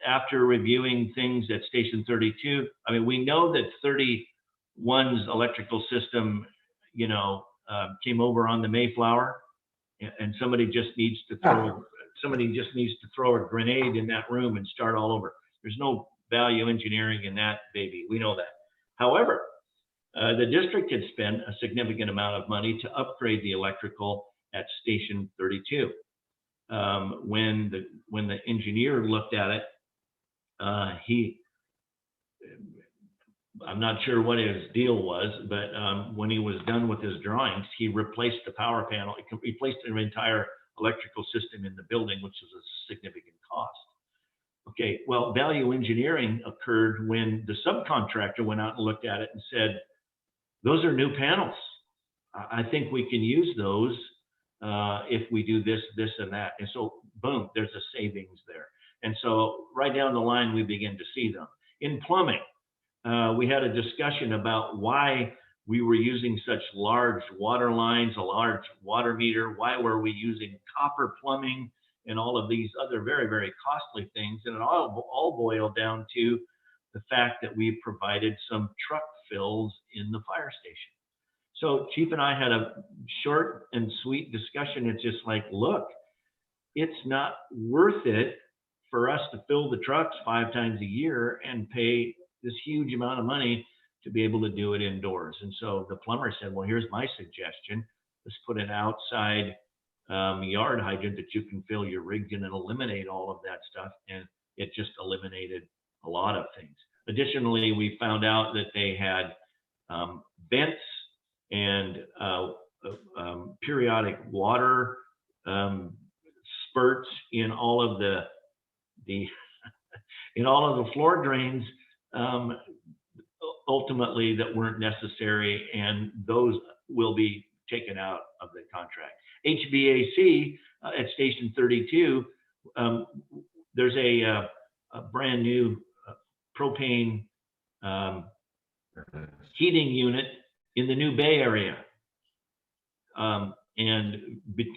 after reviewing things at Station 32, I mean, we know that 31's electrical system, you know, came over on the Mayflower, and somebody just needs to throw a grenade in that room and start all over. There's no value engineering in that baby. We know that. However, the district had spent a significant amount of money to upgrade the electrical at Station 32. When the engineer looked at it, I'm not sure what his deal was, but when he was done with his drawings, he replaced the power panel. He replaced the entire electrical system in the building, which was a significant cost. Okay, well, value engineering occurred when the subcontractor went out and looked at it and said, those are new panels. I think we can use those if we do this, this, and that. And so, boom, there's a savings there. And so right down the line, we begin to see them. In plumbing, we had a discussion about why we were using such large water lines, a large water meter. Why were we using copper plumbing and all of these other very, very costly things? And it all boiled down to the fact that we provided some truck fills in the fire station. So Chief and I had a short and sweet discussion. It's just like, look, it's not worth it for us to fill the trucks 5 times a year and pay this huge amount of money to be able to do it indoors. And so the plumber said, well, here's my suggestion. Let's put an outside yard hydrant that you can fill your rig in and eliminate all of that stuff. And it just eliminated a lot of things. Additionally, we found out that they had vents and periodic water spurts in all of the in all of the floor drains, ultimately that weren't necessary, and those will be taken out of the contract. HVAC at Station 32, there's a brand new propane heating unit in the new Bay Area. And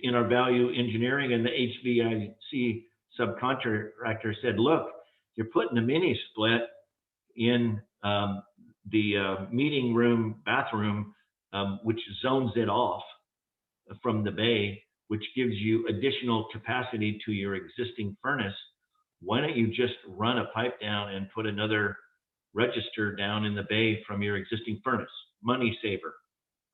in our value engineering, and the HVAC subcontractor said, look, you're putting a mini split in the meeting room, bathroom, which zones it off from the bay, which gives you additional capacity to your existing furnace. Why don't you just run a pipe down and put another register down in the bay from your existing furnace? Money saver.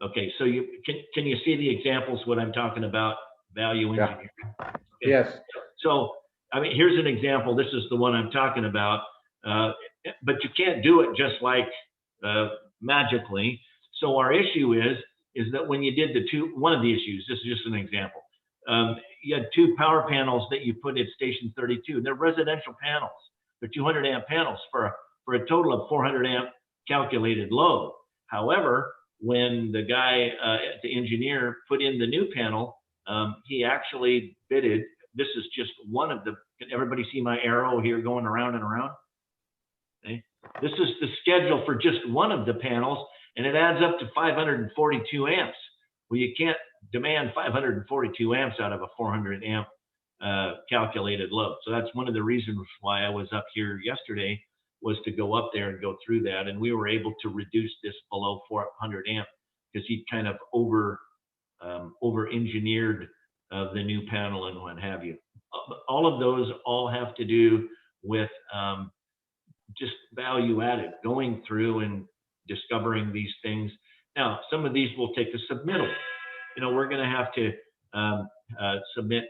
Okay, so you can you see the examples what I'm talking about? Value engineering. Yeah. Okay. Yes. So I mean, here's an example. This is the one I'm talking about. But you can't do it just like magically. So our issue is that when you did one of the issues, this is just an example. You had 2 power panels that you put at Station 32. They're residential panels. They're 200 amp panels for a total of 400 amp calculated load. However, when the guy, the engineer, put in the new panel, he actually bidded. This is just one of the. Can everybody see my arrow here going around and around? Okay. This is the schedule for just one of the panels, and it adds up to 542 amps. Well, you can't demand 542 amps out of a 400 amp calculated load. So that's one of the reasons why I was up here yesterday, was to go up there and go through that. And we were able to reduce this below 400 amp because he kind of over engineered the new panel and what have you. All of those all have to do with just value added, going through and discovering these things. Now, some of these will take a submittal. You know, we're going to have to submit,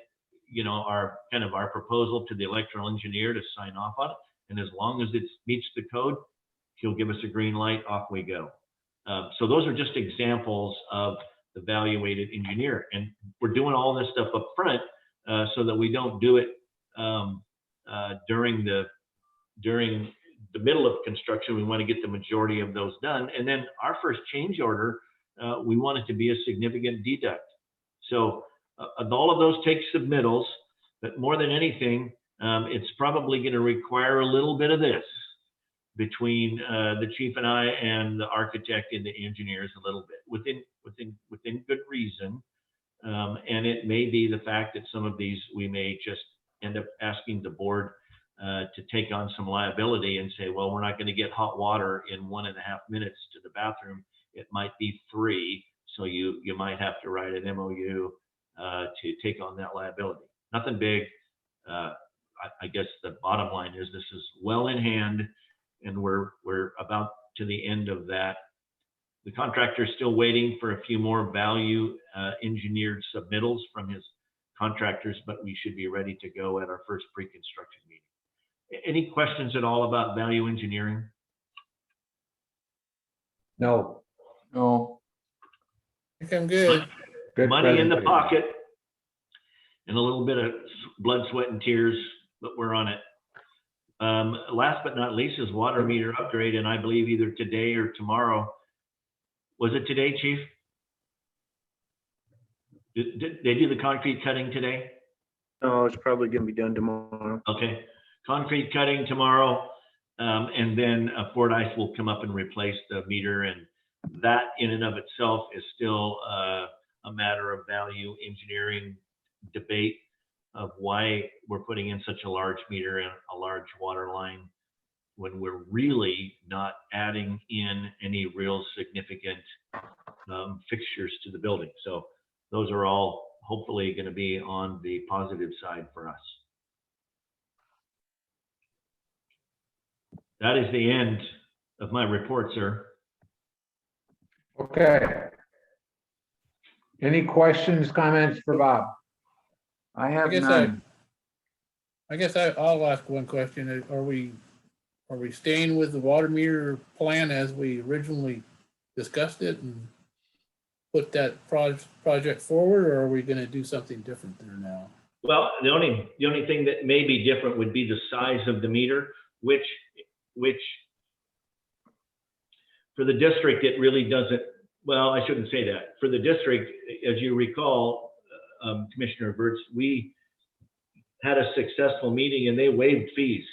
you know, our proposal to the electrical engineer to sign off on it. And as long as it meets the code, he'll give us a green light, off we go. So those are just examples of the value-added engineer. And we're doing all this stuff up front so that we don't do it during the middle of construction. We want to get the majority of those done. And then our first change order, we want it to be a significant deduct. So all of those take submittals, but more than anything, it's probably going to require a little bit of this between the chief and I and the architect and the engineers, a little bit within good reason. And it may be the fact that some of these we may just end up asking the board to take on some liability and say, well, we're not going to get hot water in 1.5 minutes to the bathroom. It might be 3. So you might have to write an MOU to take on that liability. Nothing big. I guess the bottom line is this is well in hand, and we're about to the end of that. The contractor is still waiting for a few more value engineered submittals from his contractors, but we should be ready to go at our first pre-construction meeting. Any questions at all about value engineering? No. No. I think I'm good. Good Money in the presentation. pocket and a little bit of blood, sweat, and tears, but we're on it. Last but not least is water meter upgrade, and I believe either today or tomorrow. Was it today, Chief? Did they do the concrete cutting today? No, it's probably going to be done tomorrow. Okay. concrete cutting tomorrow. And then Fordyce will come up and replace the meter, and that in and of itself is still a matter of value engineering debate of why we're putting in such a large meter and a large water line when we're really not adding in any real significant fixtures to the building. So those are all hopefully going to be on the positive side for us. That is the end of my report, sir. Okay. Any questions, comments for Bob? I have guess none. I'll ask one question. Are we staying with the water meter plan as we originally discussed it and put that project forward, or are we going to do something different there now? Well, the only thing that may be different would be the size of the meter, which for the district, it really doesn't, well, I shouldn't say that. For the district, as you recall, Commissioner Verts, we had a successful meeting and they waived fees.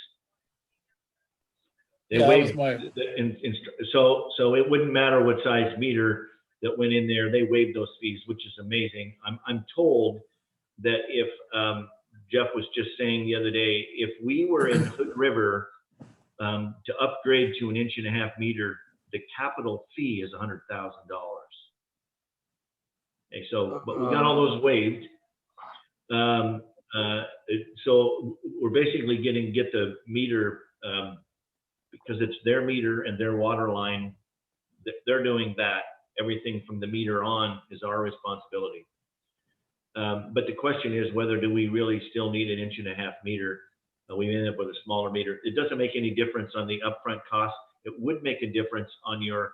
They Yeah, that was waived, my, so it wouldn't matter what size meter that went in there, they waived those fees, which is amazing. I'm told that if, Jeff was just saying the other day, if we were in Hood River to upgrade to an 1.5 inch meter, the capital fee is $100,000. Okay, so, but we got all those waived. So we're basically get the meter because it's their meter and their water line. They're doing that. Everything from the meter on is our responsibility. But the question is, whether do we really still need an 1.5 inch meter? We end up with a smaller meter. It doesn't make any difference on the upfront cost. It would make a difference on your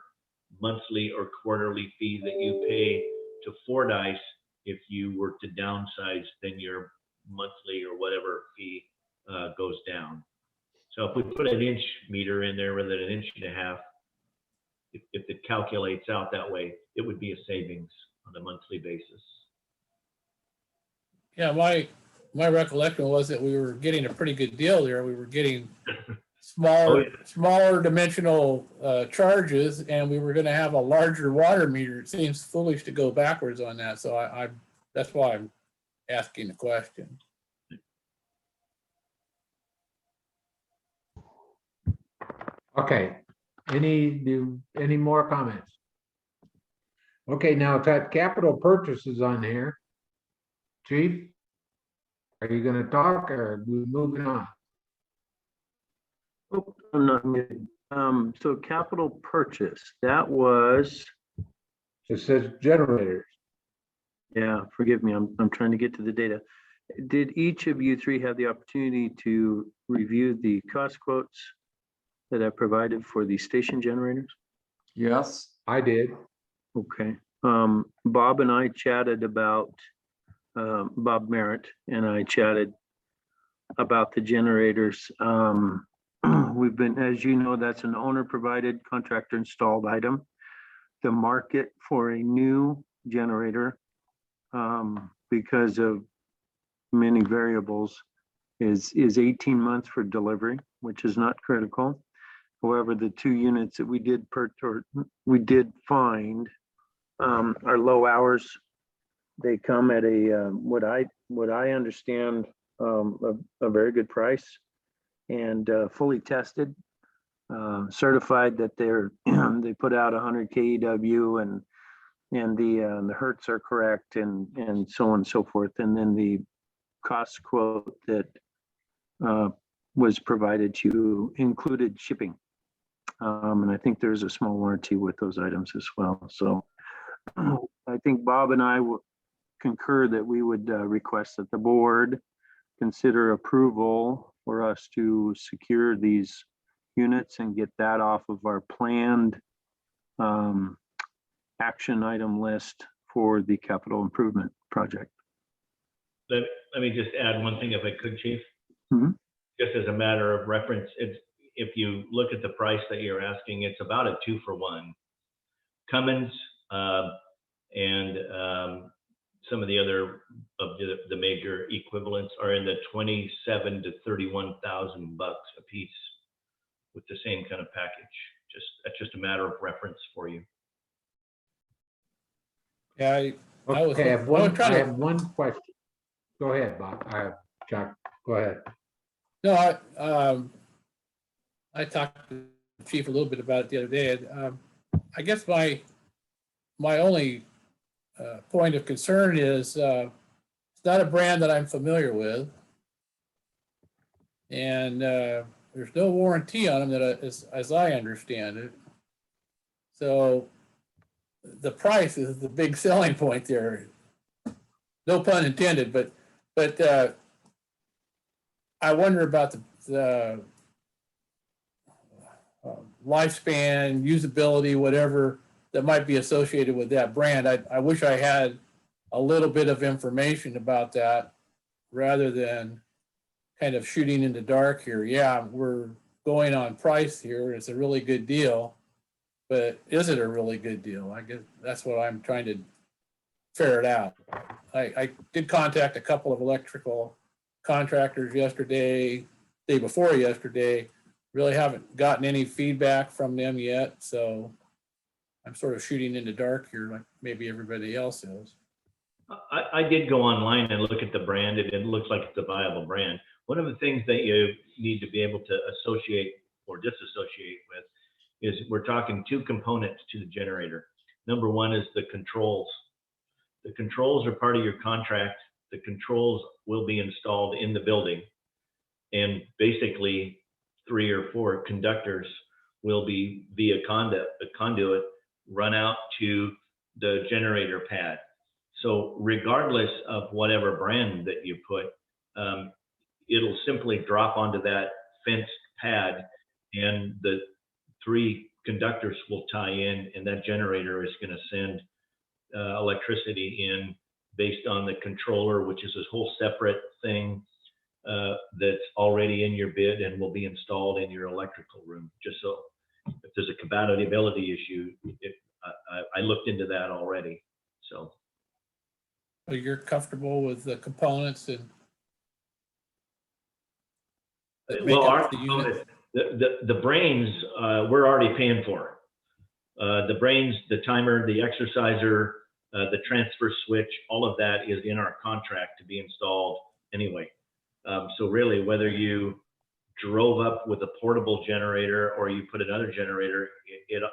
monthly or quarterly fee that you pay to Fordyce if you were to downsize, then your monthly or whatever fee goes down. So if we put an inch meter in there rather than an 1.5 inch, if it calculates out that way, it would be a savings on a monthly basis. yeah, my recollection was that we were getting a pretty good deal there. We were getting smaller dimensional charges, and we were going to have a larger water meter. It seems foolish to go backwards on that. So I that's why I'm asking the question. Okay, any more comments? Okay, now it's got capital purchases on here. Chief, are you gonna talk or are we moving on? Oh, I'm not muted. So capital purchase, that was, It says generators. yeah, forgive me, I'm trying to get to the data. Did each of you three have the opportunity to review the cost quotes that I provided for the station generators? Yes. I did. Okay. Bob and I chatted about, Bob Merritt and I chatted about the generators. We've been, as you know, that's an owner provided contractor installed item. The market for a new generator, because of many variables, is 18 months for delivery, which is not critical. However, the 2 units that we did find are low hours. They come at a what I understand a very good price, and fully tested, certified that they put out 100 KEW and the hertz are correct and so on and so forth. And then the cost quote that was provided to you included shipping. And I think there's a small warranty with those items as well. So I think Bob and I will concur that we would request that the board consider approval for us to secure these units and get that off of our planned action item list for the capital improvement project. Let me just add one thing if I could, Chief. Mhm. Just as a matter of reference, if you look at the price that you're asking, it's about a 2-for-1. Cummins and some of the other of the major equivalents are in the 27 to 31,000 bucks a piece with the same kind of package. That's just a matter of reference for you. Yeah, I was- Okay, I have I was one, trying I to- have one question. Go ahead, Bob. Chuck, go ahead. No, I talked to the chief a little bit about it the other day. I guess my only point of concern is it's not a brand that I'm familiar with. And there's no warranty on them that as I understand it. So the price is the big selling point there. No pun intended, but I wonder about the lifespan, usability, whatever that might be associated with that brand. I wish I had a little bit of information about that rather than kind of shooting in the dark here. Yeah, we're going on price here. It's a really good deal, but is it a really good deal? I guess that's what I'm trying to ferret out. I did contact a couple of electrical contractors yesterday, day before yesterday. Really haven't gotten any feedback from them yet, so I'm sort of shooting in the dark here like maybe everybody else is. I did go online and look at the brand, and it looks like it's a viable brand. One of the things that you need to be able to associate or disassociate with is we're talking two components to the generator. Number one is the controls. The controls are part of your contract. The controls will be installed in the building, and basically 3 or 4 conductors will be via conduit run out to the generator pad. So regardless of whatever brand that you put, it'll simply drop onto that fenced pad, and the 3 conductors will tie in, and that generator is going to send electricity in based on the controller, which is a whole separate thing that's already in your bid and will be installed in your electrical room. Just so if there's a compatibility issue, I looked into that already. So You're comfortable with the components and that make well, up the unit? the brains we're already paying for. The brains, the timer, the exerciser, the transfer switch, all of that is in our contract to be installed anyway. So really, whether you drove up with a portable generator or you put another generator, it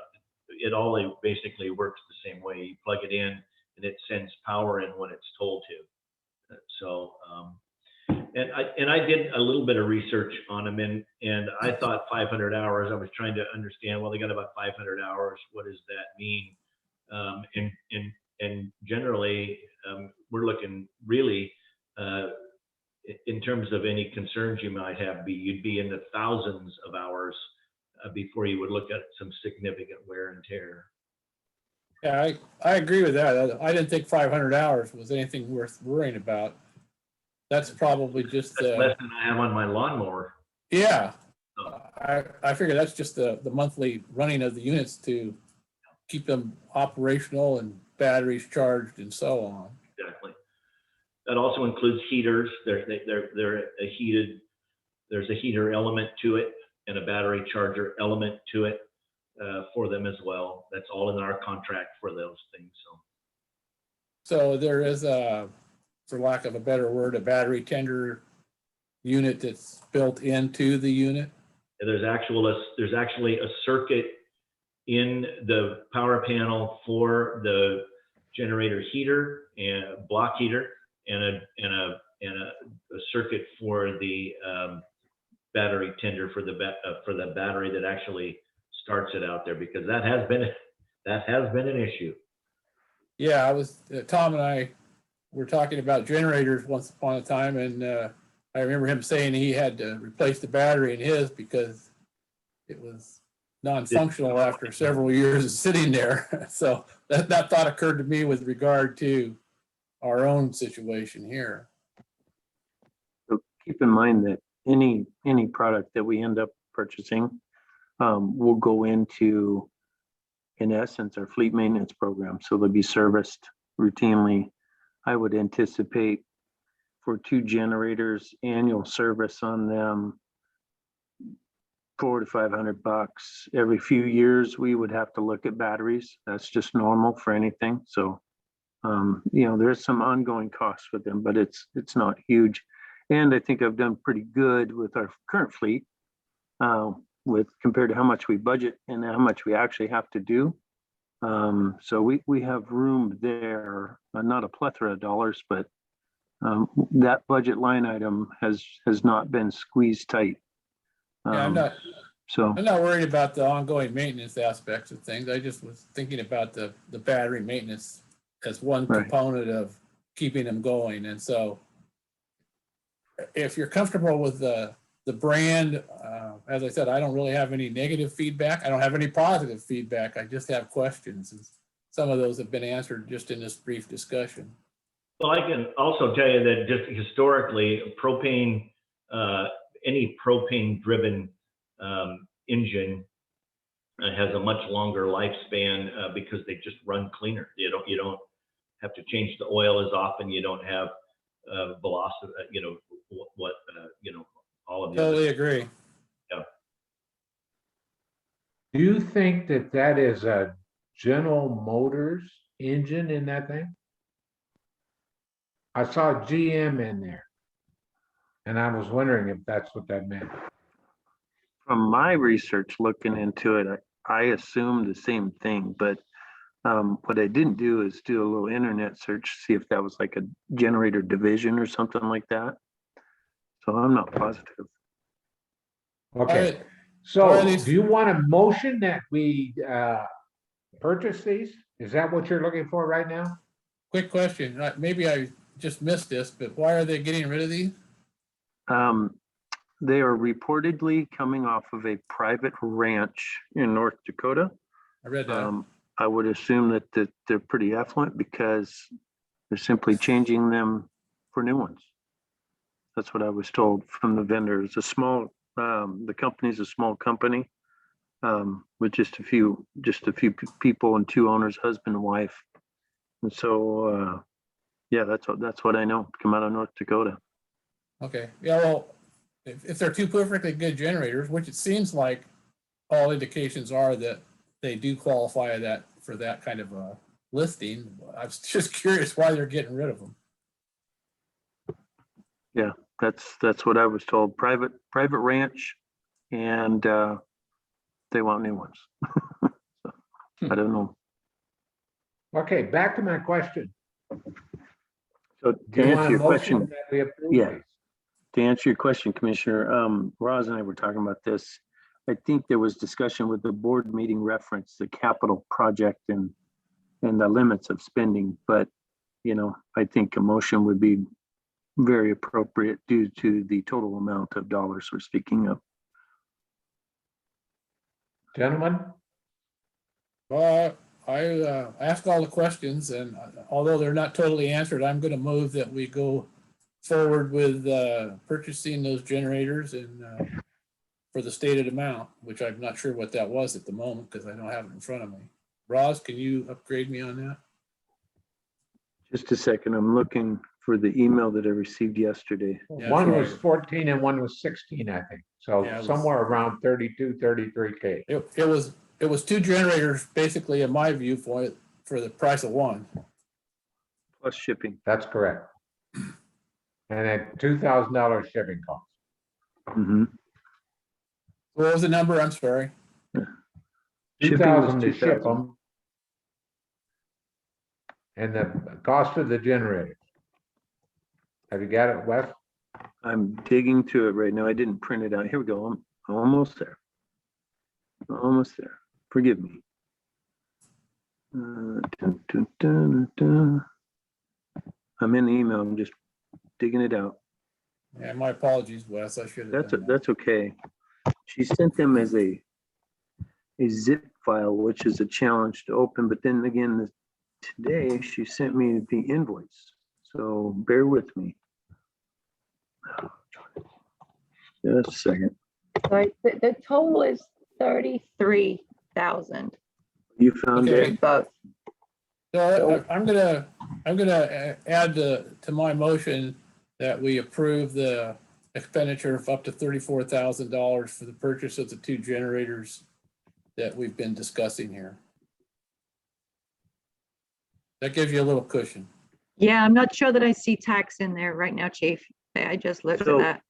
all basically works the same way. You plug it in and it sends power in when it's told to. So, and I did a little bit of research on them, and I thought 500 hours. I was trying to understand, well, they got about 500 hours. What does that mean? And generally, we're looking really, in terms of any concerns you might have, you'd be in the thousands of hours before you would look at some significant wear and tear. Yeah, I agree with that. I didn't think 500 hours was anything worth worrying about. That's probably just That's less than I have on my lawnmower. yeah. I figure that's just the monthly running of the units to keep them operational and batteries charged and so on. Exactly. That also includes heaters. There's a heater element to it and a battery charger element to it for them as well. That's all in our contract for those things. So there is for lack of a better word, a battery tender unit that's built into the unit. And there's actually a circuit in the power panel for the generator heater and block heater, and a circuit for the battery tender for the battery that actually starts it out there, because that has been an issue. Yeah, Tom and I were talking about generators once upon a time, and I remember him saying he had to replace the battery in his because it was non-functional after several years of sitting there. So that thought occurred to me with regard to our own situation here. So keep in mind that any product that we end up purchasing will go into, in essence, our fleet maintenance program. So they'll be serviced routinely I would anticipate for 2 generators, annual service on them, $400 to $500. Every few years, we would have to look at batteries. That's just normal for anything. So, there's some ongoing costs with them, but it's not huge. And I think I've done pretty good with our current fleet, with compared to how much we budget and how much we actually have to do. So we have room there, not a plethora of dollars, but that budget line item has not been squeezed tight. Yeah, I'm So, not worried about the ongoing maintenance aspects of things. I just was thinking about the battery maintenance as one Right. component of keeping them going. And so if you're comfortable with the brand, as I said, I don't really have any negative feedback. I don't have any positive feedback. I just have questions. And some of those have been answered just in this brief discussion. Well, I can also tell you that just historically, propane, any propane-driven engine has a much longer lifespan because they just run cleaner. You don't have to change the oil as often. You don't have velocity. All of the other. Totally agree. Do you think that is a General Motors engine in that thing? I saw GM in there. And I was wondering if that's what that meant. from my research looking into it, I assumed the same thing, but what I didn't do is do a little internet search, see if that was like a generator division or something like that. So I'm not positive. Okay, Are so these- do you want a motion that we purchase these? Is that what you're looking for right now? Quick question, maybe I just missed this, but why are they getting rid of these? They are reportedly coming off of a private ranch in North Dakota. I read that. I would assume that they're pretty affluent because they're simply changing them for new ones. That's what I was told from the vendor. It's a small, the company's a small company with just a few people and 2 owners, husband and wife. And so, yeah, that's what I know. Come out of North Dakota. Okay, yeah, well, if they're 2 perfectly good generators, which it seems like all indications are that they do qualify for that kind of a listing, I was just curious why they're getting rid of them. Yeah, that's what I was told. Private ranch, and they want new ones. So, I don't know. Okay, back to my question. So Do to you want answer a your motion question, that we approve yeah. these? To answer your question, Commissioner, Roz and I were talking about this. I think there was discussion with the board meeting reference, the capital project and the limits of spending. But, I think a motion would be very appropriate due to the total amount of dollars we're speaking of. Gentlemen, Well, I asked all the questions, and although they're not totally answered, I'm going to move that we go forward with purchasing those generators and for the stated amount, which I'm not sure what that was at the moment because I don't have it in front of me. Roz, can you upgrade me on that? Just a second, I'm looking for the email that I received yesterday. Yeah, one sure. was 14 and one was 16, I think. So Yeah, it was- somewhere around 32, 33K. It was 2 generators, basically, in my view, for the price of one. Plus shipping. That's correct. And a $2,000 shipping cost. Mhm. What was the number? I'm sorry. Shipping was 2,000 to ship 2,000. them. And the cost of the generators. Have you got it, Wes? I'm digging through it right now. I didn't print it out. Here we go. I'm almost there. Almost there. Forgive me. Dun, dun, dun, dun. I'm in the email. I'm just digging it out. Yeah, my apologies, Wes. I should have done that. That's okay. She sent them as a zip file, which is a challenge to open. But then again, today she sent me the invoice. So bear with me. Just a second. Sorry, the total is 33,000 You found Okay. it? both. So I'm gonna I'm gonna add to my motion that we approve the expenditure of up to $34,000 for the purchase of the 2 generators that we've been discussing here. That gives you a little cushion. Yeah, I'm not sure that I see tax in there right now, chief. I just looked at So- that.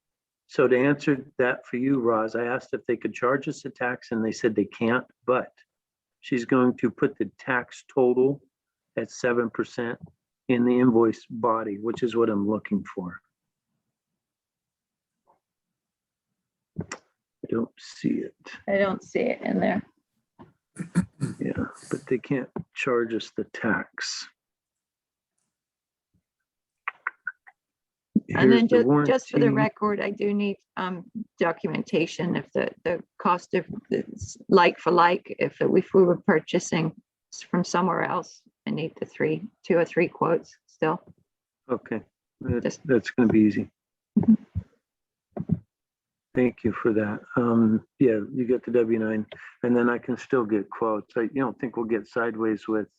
So to answer that for you, Roz, I asked if they could charge us a tax and they said they can't, but she's going to put the tax total at 7% in the invoice body, which is what I'm looking for. I don't see it. I don't see it in there. Yeah, but they can't charge us the tax. And then Here's the just for the warranty. record, I do need documentation if the cost of like for like, if we were purchasing from somewhere else, I need the 2 or 3 quotes still. Okay, Just- that's gonna be easy. Mhm. Thank you for that. Yeah, you get the W-9 and then I can still get quotes. I don't think we'll get sideways with,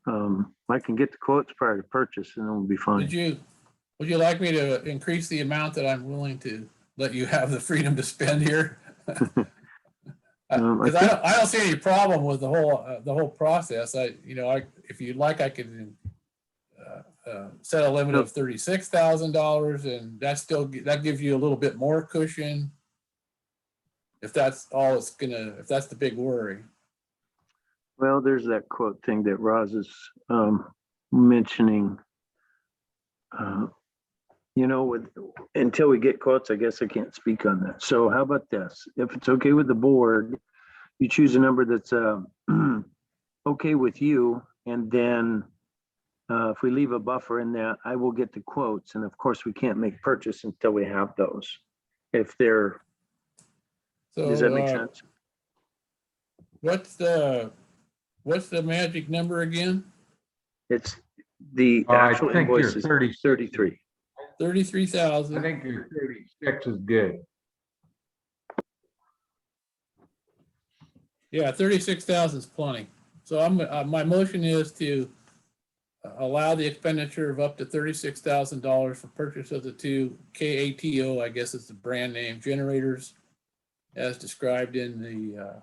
I can get the quotes prior to purchase and it'll be fine. Would you like me to increase the amount that I'm willing to let you have the freedom to spend here? Because I don't see any problem with the whole process. If you'd like, I could set a limit of $36,000, and that gives you a little bit more cushion. If that's all if that's the big worry. Well, there's that quote thing that Roz is mentioning. Until we get quotes, I guess I can't speak on that. So how about this? If it's okay with the board, you choose a number that's okay with you, and then if we leave a buffer in there, I will get the quotes. And of course, we can't make purchase until we have those. Does that make sense? What's the magic number again? It's the I actual think you're invoice is 33. 33,000. I think your 36 is good. Yeah, 36,000 is plenty. So my motion is to allow the expenditure of up to $36,000 for purchase of the 2 KATO, I guess is the brand name, generators as described in the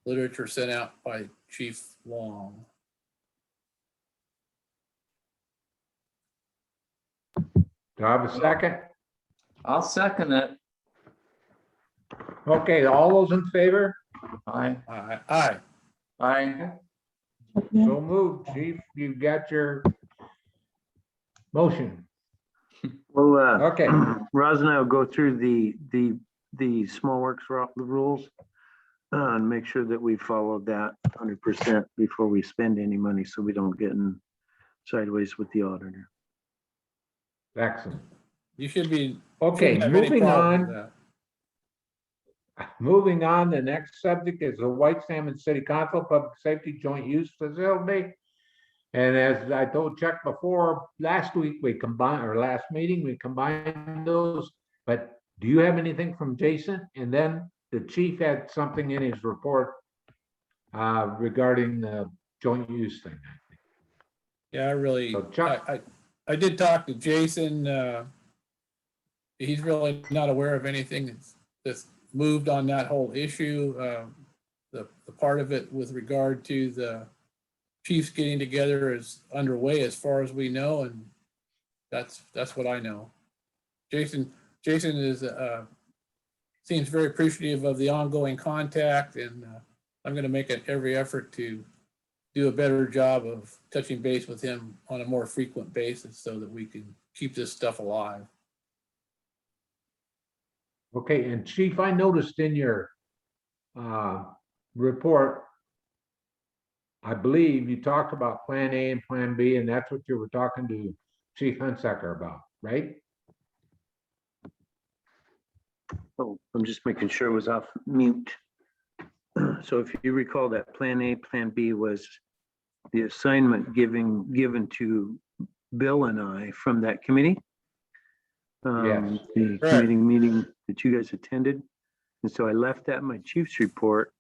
literature sent out by Chief Long. Do I have a second? I'll second it. Okay, all those in favor? Aye. Aye. Aye. So moved, chief. You got your motion. Well, Okay. Roz and I will go through the small works rules and make sure that we follow that 100% before we spend any money, so we don't get in sideways with the auditor. Excellent. You should be. Okay, shouldn't have any moving problem with on. that. Moving on, the next subject is the White Salmon City Council Public Safety Joint Use Facility. And as I told Chuck before, last week we combined, or last meeting, we combined those. But do you have anything from Jason? And then the chief had something in his report regarding the joint use thing. Yeah, So Chuck, I did talk to Jason. He's really not aware of anything that's moved on that whole issue. The part of it with regard to the chiefs getting together is underway as far as we know, and that's what I know. Jason is seems very appreciative of the ongoing contact, and I'm going to make every effort to do a better job of touching base with him on a more frequent basis so that we can keep this stuff alive. okay, and chief, I noticed in your report, I believe you talked about Plan A and Plan B, and that's what you were talking to Chief Hunsaker about, right? Oh, I'm just making sure it was off mute. So if you recall, that Plan A, Plan B was the assignment given to Bill and I from that committee. Yes. The Correct. committee meeting that you guys attended. And so I left that in my chief's report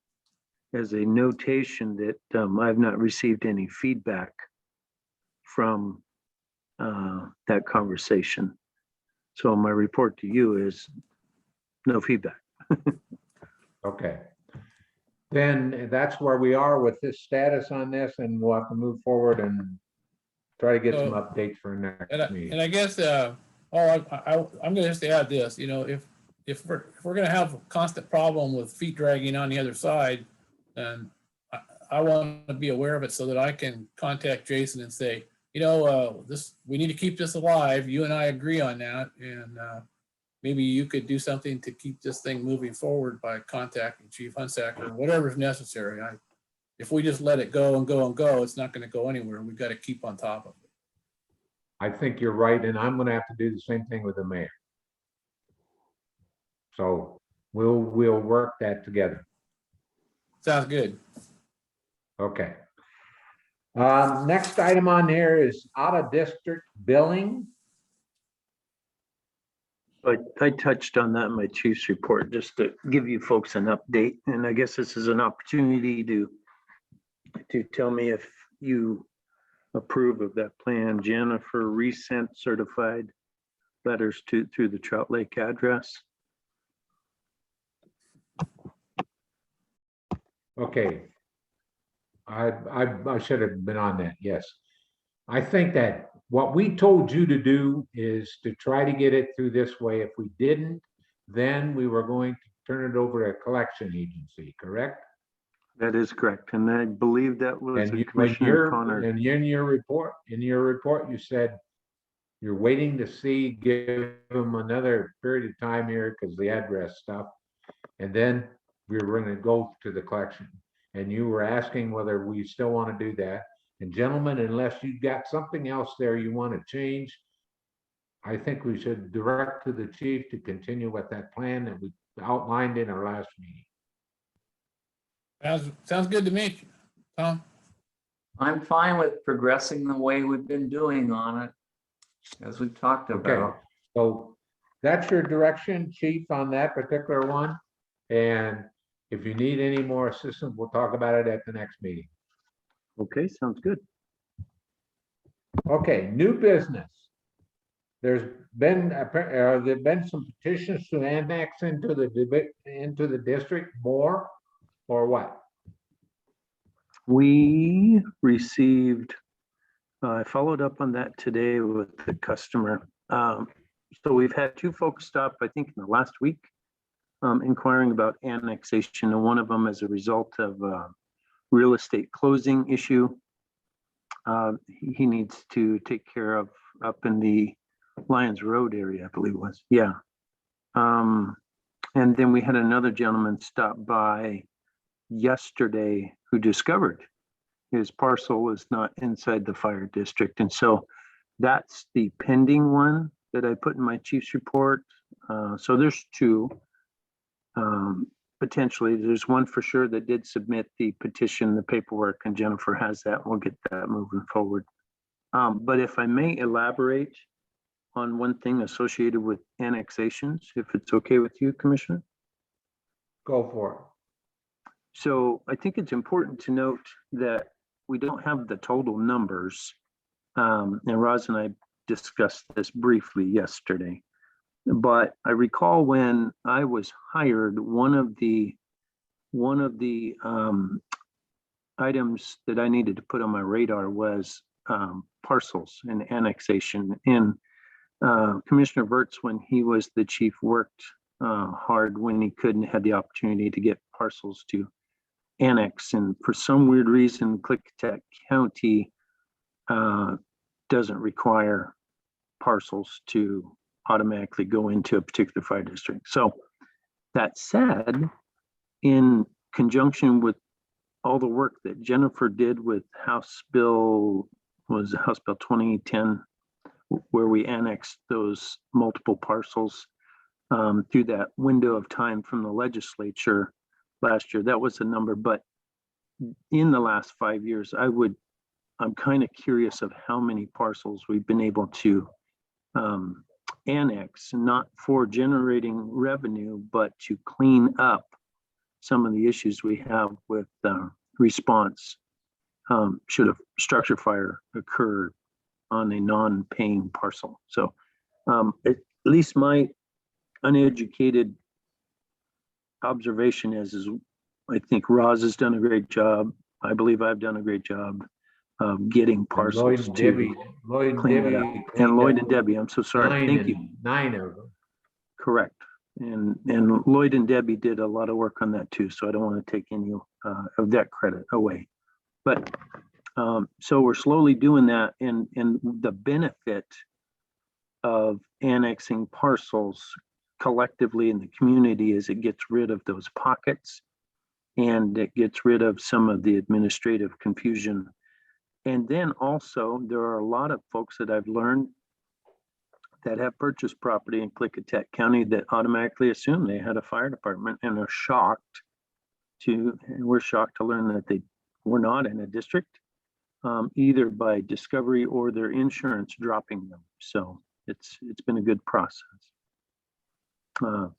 as a notation that I've not received any feedback from that conversation. So my report to you is no feedback. Okay. Then that's where we are with this status on this, and we'll have to move forward and try to get some So- updates for next And meeting. I guess, I'm gonna just add this, you know, if we're gonna have a constant problem with feet dragging on the other side, then I want to be aware of it so that I can contact Jason and say, you know, we need to keep this alive. You and I agree on that, and maybe you could do something to keep this thing moving forward by contacting Chief Hunsaker or whatever is necessary. If we just let it go and go and go, it's not gonna go anywhere. We've got to keep on top of it. I think you're right, and I'm gonna have to do the same thing with the mayor. So we'll work that together. Sounds good. Okay. Next item on there is out of district billing. But I touched on that in my chief's report, just to give you folks an update. And I guess this is an opportunity to tell me if you approve of that plan. Jennifer resent certified letters through the Trout Lake address. Okay. I should have been on that, yes. I think that what we told you to do is to try to get it through this way. If we didn't, then we were going to turn it over to a collection agency, correct? That is correct. And I believe that was And Commissioner Connor. and in your report, you said you're waiting to see, give them another period of time here because the address stuff. And then we were going to go to the collection. And you were asking whether we still want to do that. And gentlemen, unless you've got something else there you want to change, I think we should direct to the chief to continue with that plan that we outlined in our last meeting. Sounds good to me, Tom. I'm fine with progressing the way we've been doing on it, as we've talked Okay, about. so that's your direction, chief, on that particular one. And if you need any more assistance, we'll talk about it at the next meeting. Okay, sounds good. Okay, new business. There's been some petitions to annex into the district more, or what? We received, I followed up on that today with the customer. So we've had two folks stop, I think, in the last week, inquiring about annexation, and one of them as a result of real estate closing issue. He needs to take care of up in the Lions Road area, I believe it was. Yeah. And then we had another gentleman stop by yesterday who discovered his parcel was not inside the fire district. And so that's the pending one that I put in my chief's report. So there's two. Potentially, there's one for sure that did submit the petition, the paperwork, and Jennifer has that. We'll get that moving forward. But if I may elaborate on one thing associated with annexations, if it's okay with you, Commissioner? Go for it. So I think it's important to note that we don't have the total numbers. And Roz and I discussed this briefly yesterday. But I recall when I was hired, one of the items that I needed to put on my radar was parcels and annexation. And Commissioner Virts, when he was the chief, worked hard when he couldn't had the opportunity to get parcels to annex. And for some weird reason, Klickitat County doesn't require parcels to automatically go into a particular fire district. So that said, in conjunction with all the work that Jennifer did with House Bill 2010, where we annexed those multiple parcels through that window of time from the legislature last year, that was the number. But in the last 5 years, I'm kind of curious of how many parcels we've been able to annex, not for generating revenue, but to clean up some of the issues we have with response should a structure fire occur on a non-paying parcel. So at least my uneducated observation is I think Roz has done a great job. I believe I've done a great job of getting Lloyd parcels and to Debbie, Lloyd and clean it up. Debbie. And Lloyd and Debbie, I'm so sorry. Thank you. 9 of them. Correct. And Lloyd and Debbie did a lot of work on that too. So I don't want to take any of that credit away. But so we're slowly doing that. And the benefit of annexing parcels collectively in the community is it gets rid of those pockets and it gets rid of some of the administrative confusion. And then also there are a lot of folks that I've learned that have purchased property in Klickitat County that automatically assume they had a fire department and are we're shocked to learn that they were not in a district, either by discovery or their insurance dropping them. So it's been a good process.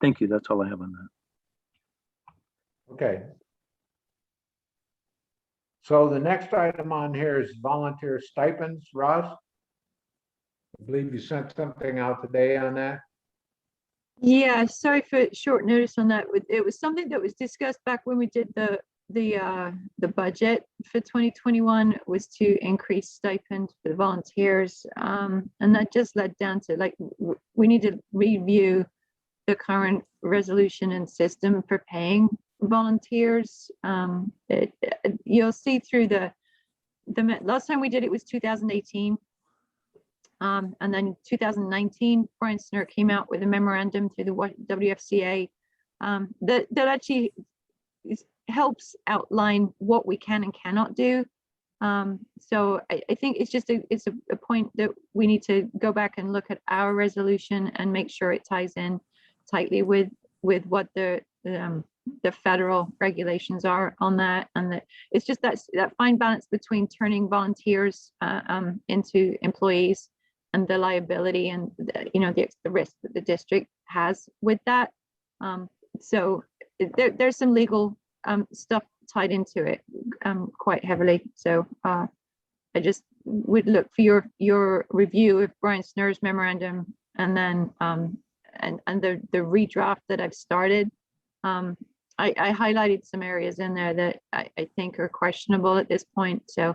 Thank you. That's all I have on that. Okay. So the next item on here is volunteer stipends. Ross? I believe you sent something out today on that. Yeah, sorry for short notice on that. It was something that was discussed back when we did the budget for 2021, was to increase stipend for the volunteers. And that just led down to, like, we need to review the current resolution and system for paying volunteers. You'll see through the last time we did it was 2018. And then 2019, Brian Snur came out with a memorandum through the WFCA that actually helps outline what we can and cannot do. So I think it's just it's a point that we need to go back and look at our resolution and make sure it ties in tightly with what the federal regulations are on that, and that it's just that fine balance between turning volunteers into employees and the liability and the risk that the district has with that. So there's some legal stuff tied into it quite heavily. So I just would look for your review of Brian Snur's memorandum, and then and the redraft that I've started. I highlighted some areas in there that I think are questionable at this point. So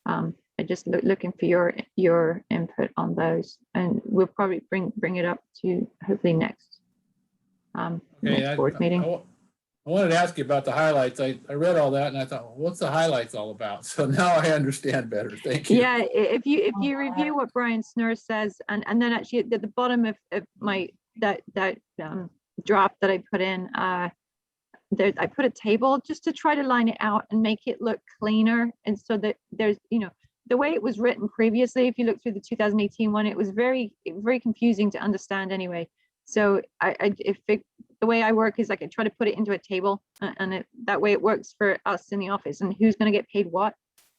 I just looking for your input on those, and we'll probably bring it up to hopefully next board meeting. I wanted to ask you about the highlights. I read all that and I thought, well, what's the highlights all about? So now I understand better. Thank you. Yeah, if you review what Brian Snur says, and then actually at the bottom of my that draft that I put in, I put a table just to try to line it out and make it look cleaner, and so that there's the way it was written previously, if you look through the 2018 one, it was very confusing to understand anyway. So the way I work is I try to put it into a table, and that way it works for us in the office and who's going to get paid what.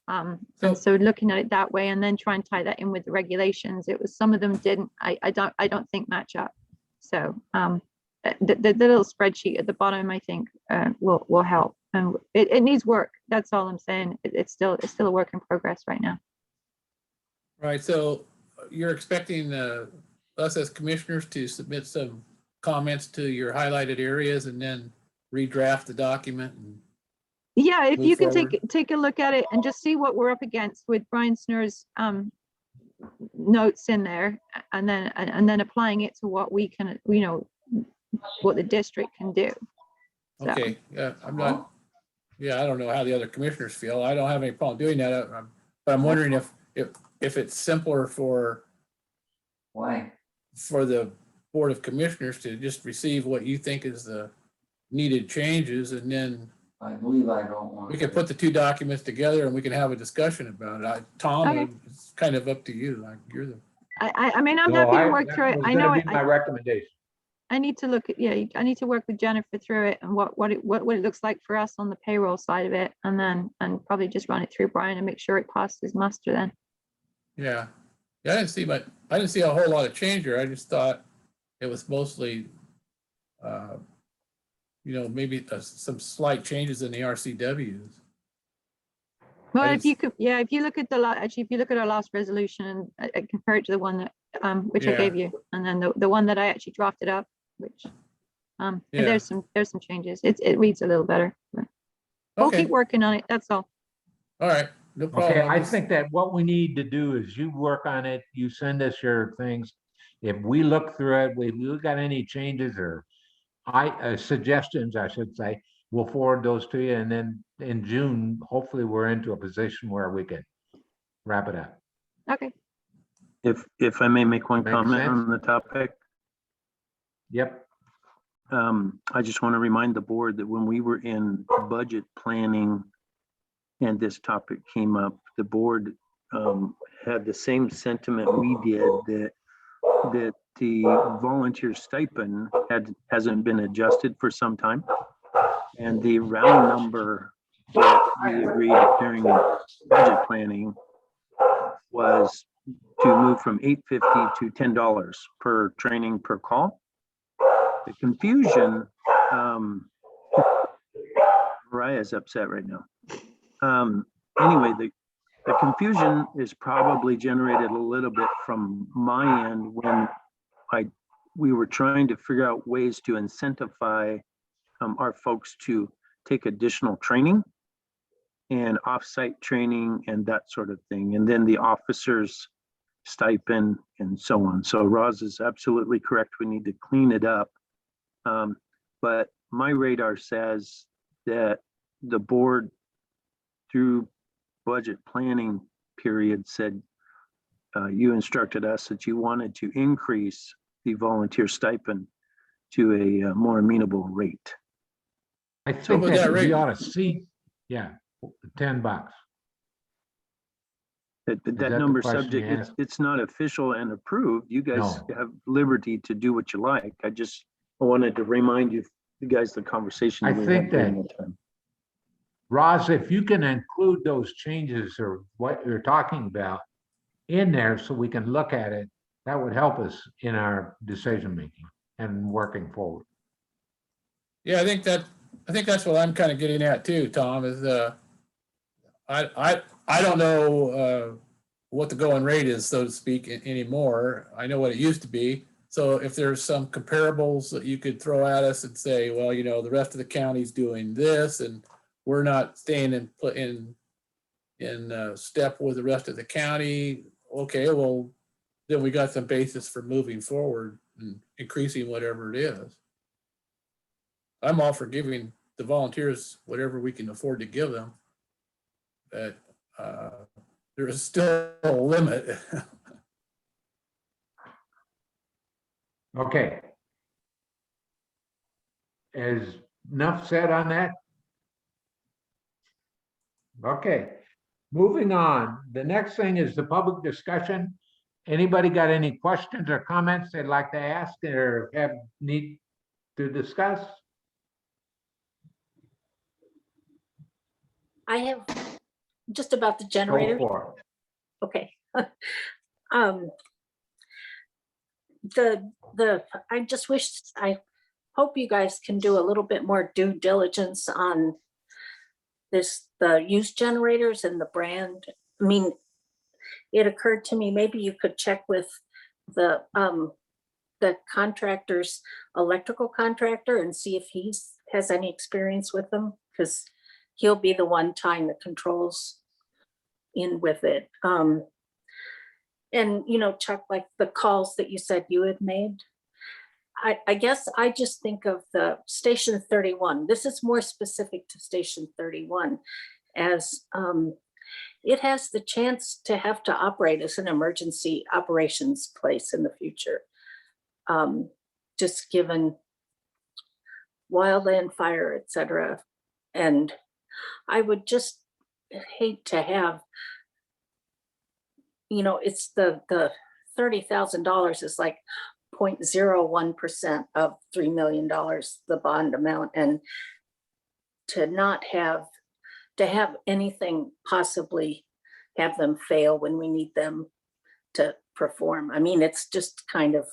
And so looking at it that way, and then try and tie that in with the regulations, it was some of them didn't. I don't think match up. So the little spreadsheet at the bottom, I think, will help. And it needs work. That's all I'm saying. It's still a work in progress right now. Right. So you're expecting us as commissioners to submit some comments to your highlighted areas and then redraft the document. Yeah, if you can forward. take a look at it and just see what we're up against with Brian Snur's notes in there, and then applying it to what we can, what the district can do. So. Okay. Yeah, I'm not. Yeah, I don't know how the other commissioners feel. I don't have any problem doing that. But I'm wondering if it's simpler for the Board of Commissioners to just receive what you think is the needed changes, and then I believe I don't want. we can put the two documents together and we can have a discussion about it. Tom, Okay. It's kind of up to you. You're the. I mean, I'm happy to work through it. I know my recommendation. I need to look at, I need to work with Jennifer through it and what it looks like for us on the payroll side of it, and probably just run it through Brian and make sure it passes muster then. Yeah. I didn't see a whole lot of change here. I just thought it was mostly, maybe some slight changes in the RCWs. Well, I if you just- could, yeah, if you look at actually, if you look at our last resolution and compare it to the one that, which I Yeah. gave you, and then the one that I actually drafted up, which, and Yeah. there's some changes. It reads a little better. But we'll Okay, keep working on it. That's all. all right, no problem. Okay, I'm I just- think that what we need to do is you work on it, you send us your things. If we look through it, we got any changes or suggestions, I should say, we'll forward those to you. And then in June, hopefully we're into a position where we can wrap it up. Okay. If I may make one Makes comment sense. on the topic. Yep, I just want to remind the board that when we were in budget planning and this topic came up, the board had the same sentiment we did, that the volunteer stipend hasn't been adjusted for some time. And the round number that we agreed during budget planning was to move from $8.50 to $10 per training per call. The confusion, Mariah's upset right now. Anyway, the confusion is probably generated a little bit from my end when we were trying to figure out ways to incentivize our folks to take additional training and offsite training and that sort of thing. And then the officers stipend and so on. So Roz is absolutely correct. We need to clean it up. But my radar says that the board through budget planning period said you instructed us that you wanted to increase the volunteer stipend to a more amenable rate. I think with that that we rate- ought to see, yeah, $10. That that the number question subject, you it's not official and approved. You guys No. have liberty to do what you like. I wanted to remind you guys the conversation. I we think had during that- that time. Roz, if you can include those changes or what you're talking about in there so we can look at it, that would help us in our decision making and working forward. Yeah, I think that's what I'm kind of getting at too, Tom, is I don't know what the going rate is, so to speak, anymore. I know what it used to be. So if there's some comparables that you could throw at us and say, well, the rest of the county's doing this and we're not staying in step with the rest of the county. Okay, well, then we got some basis for moving forward and increasing whatever it is. I'm all for giving the volunteers whatever we can afford to give them. But there is still a limit. Okay. Is enough said on that? Okay, moving on. The next thing is the public discussion. Anybody got any questions or comments they'd like to ask or need to discuss? I have just about the Go generator. for it. Okay. I just wish, I hope you guys can do a little bit more due diligence on the used generators and the brand. I mean, it occurred to me, maybe you could check with the contractor's electrical contractor and see if he has any experience with them, because he'll be the one tying the controls in with it. And Chuck, like the calls that you said you had made, I guess I just think of the Station 31. This is more specific to Station 31 as it has the chance to have to operate as an emergency operations place in the future. Just given wildland fire, et cetera. And I would just hate to have, it's the $30,000 is like 0.01% of $3 million, the bond amount, and to not have anything possibly have them fail when we need them to perform. I mean, it's just kind of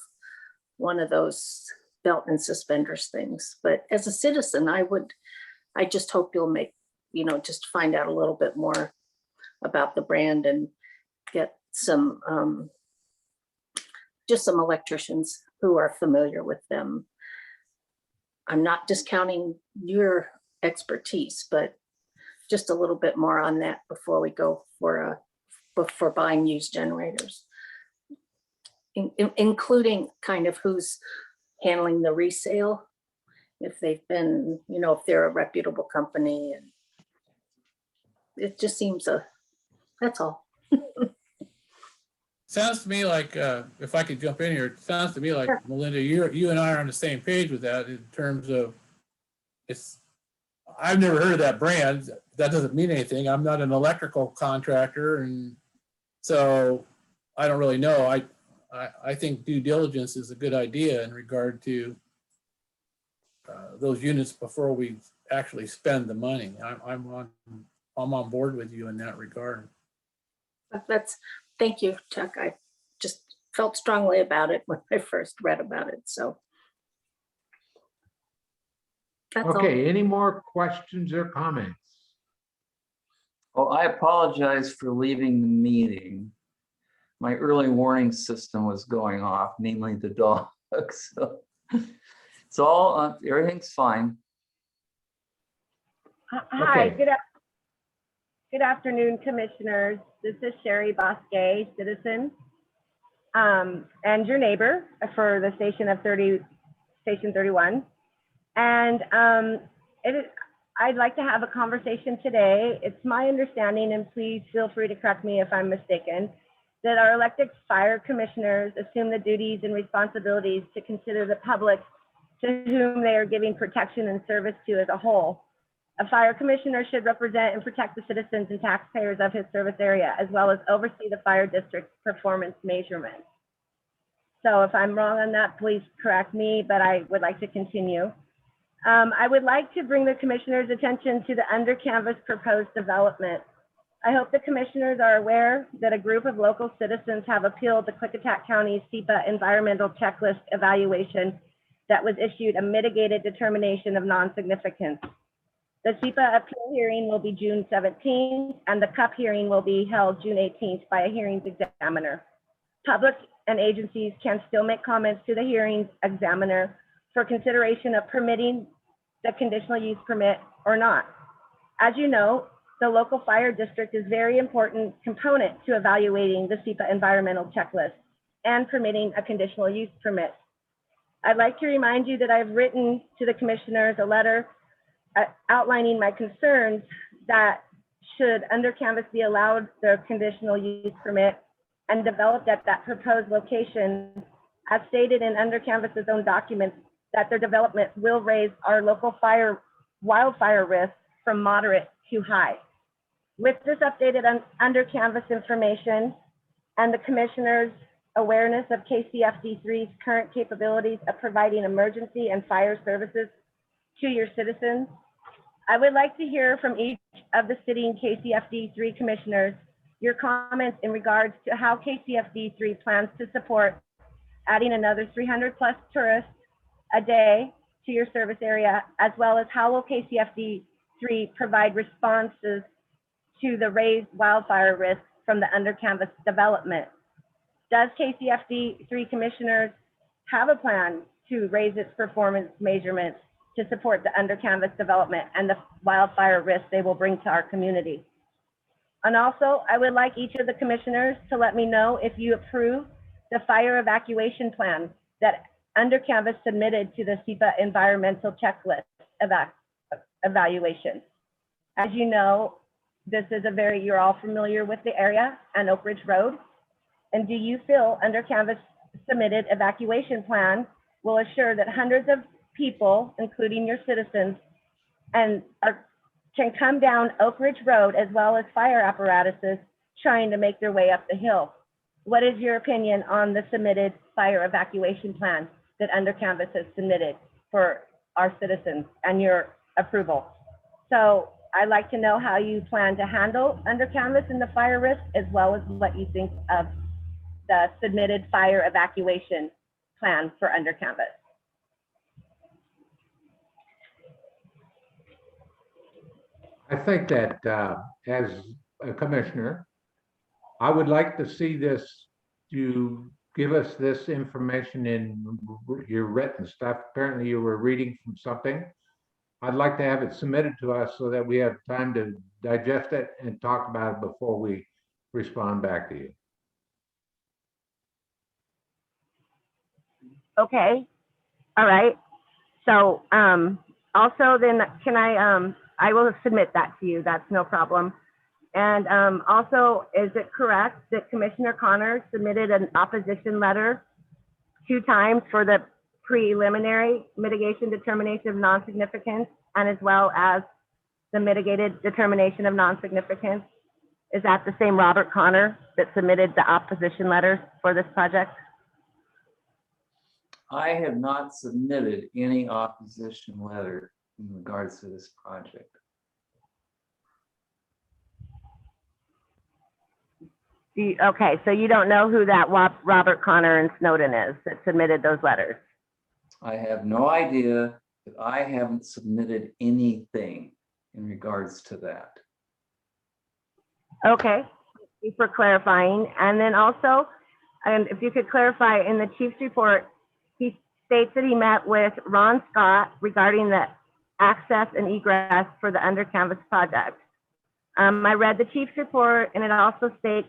one of those belt and suspenders things. But as a citizen, I just hope you'll make, just find out a little bit more about the brand and get some, just some electricians who are familiar with them. I'm not discounting your expertise, but just a little bit more on that before we go for buying used generators. Including kind of who's handling the resale, if they've been, if they're a reputable company, and it just seems that's all. Sounds to me like, if I could jump in here, it sounds to me like, Sure. Melinda, you and I are on the same page with that in terms of I've never heard of that brand. That doesn't mean anything. I'm not an electrical contractor, and so I don't really know. I think due diligence is a good idea in regard to those units before we actually spend the money. I'm on board with you in that regard. Thank you, Chuck. I just felt strongly about it when I first read about it, so. That's all. Okay, any more questions or comments? Well, I apologize for leaving the meeting. My early warning system was going off, namely the dog. So it's all, everything's fine. Hi, Okay. good afternoon, commissioners. This is Sherry Bosque, citizen, and your neighbor for the station 31. And I'd like to have a conversation today. It's my understanding, and please feel free to correct me if I'm mistaken, that our elected fire commissioners assume the duties and responsibilities to consider the public to whom they are giving protection and service to as a whole. A fire commissioner should represent and protect the citizens and taxpayers of his service area, as well as oversee the fire district's performance measurements. So if I'm wrong on that, please correct me, but I would like to continue. I would like to bring the commissioner's attention to the under canvas proposed development. I hope the commissioners are aware that a group of local citizens have appealed the Klickitat County's SEPA environmental checklist evaluation that was issued a mitigated determination of non-significance. The SEPA appeal hearing will be June 17th, and the CUP hearing will be held June 18th by a hearings examiner. Public and agencies can still make comments to the hearings examiner for consideration of permitting the conditional use permit or not. As you know, the local fire district is a very important component to evaluating the SEPA environmental checklist and permitting a conditional use permit. I'd like to remind you that I've written to the commissioners a letter outlining my concerns that should under canvas be allowed their conditional use permit and developed at that proposed location, as stated in under canvas's own documents, that their development will raise our local wildfire risk from moderate to high. With this updated under canvas information and the commissioner's awareness of KCFD3's current capabilities of providing emergency and fire services to your citizens, I would like to hear from each of the sitting KCFD3 commissioners your comments in regards to how KCFD3 plans to support adding another 300 plus tourists a day to your service area, as well as how will KCFD3 provide responses to the raised wildfire risk from the under canvas development. Does KCFD3 commissioners have a plan to raise its performance measurements to support the under canvas development and the wildfire risk they will bring to our community? And also, I would like each of the commissioners to let me know if you approve the fire evacuation plan that under canvas submitted to the SEPA environmental checklist evaluation. As you know, this is you're all familiar with the area and Oak Ridge Road. And do you feel under canvas submitted evacuation plan will assure that hundreds of people, including your citizens, can come down Oak Ridge Road as well as fire apparatuses trying to make their way up the hill? What is your opinion on the submitted fire evacuation plan that under canvas has submitted for our citizens and your approval? So I'd like to know how you plan to handle under canvas and the fire risk, as well as what you think of the submitted fire evacuation plan for under canvas. I think that as a commissioner. I would like to see this, you give us this information in your written stuff. Apparently you were reading from something. I'd like to have it submitted to us so that we have time to digest it and talk about it before we respond back to you. Okay, all right. So also then can I will submit that to you. That's no problem. And also, is it correct that Commissioner Connor submitted an opposition letter 2 times for the preliminary mitigation determination of non-significance and as well as the mitigated determination of non-significance? Is that the same Robert Connor that submitted the opposition letters for this project? I have not submitted any opposition letter in regards to this project. Okay, so you don't know who that Robert Connor and Snowden is that submitted those letters? I have no idea, that I haven't submitted anything in regards to that. Okay, thank you for clarifying. And then also, if you could clarify in the chief's report, he states that he met with Ron Scott regarding the access and egress for the under canvas project. I read the chief's report and it also states,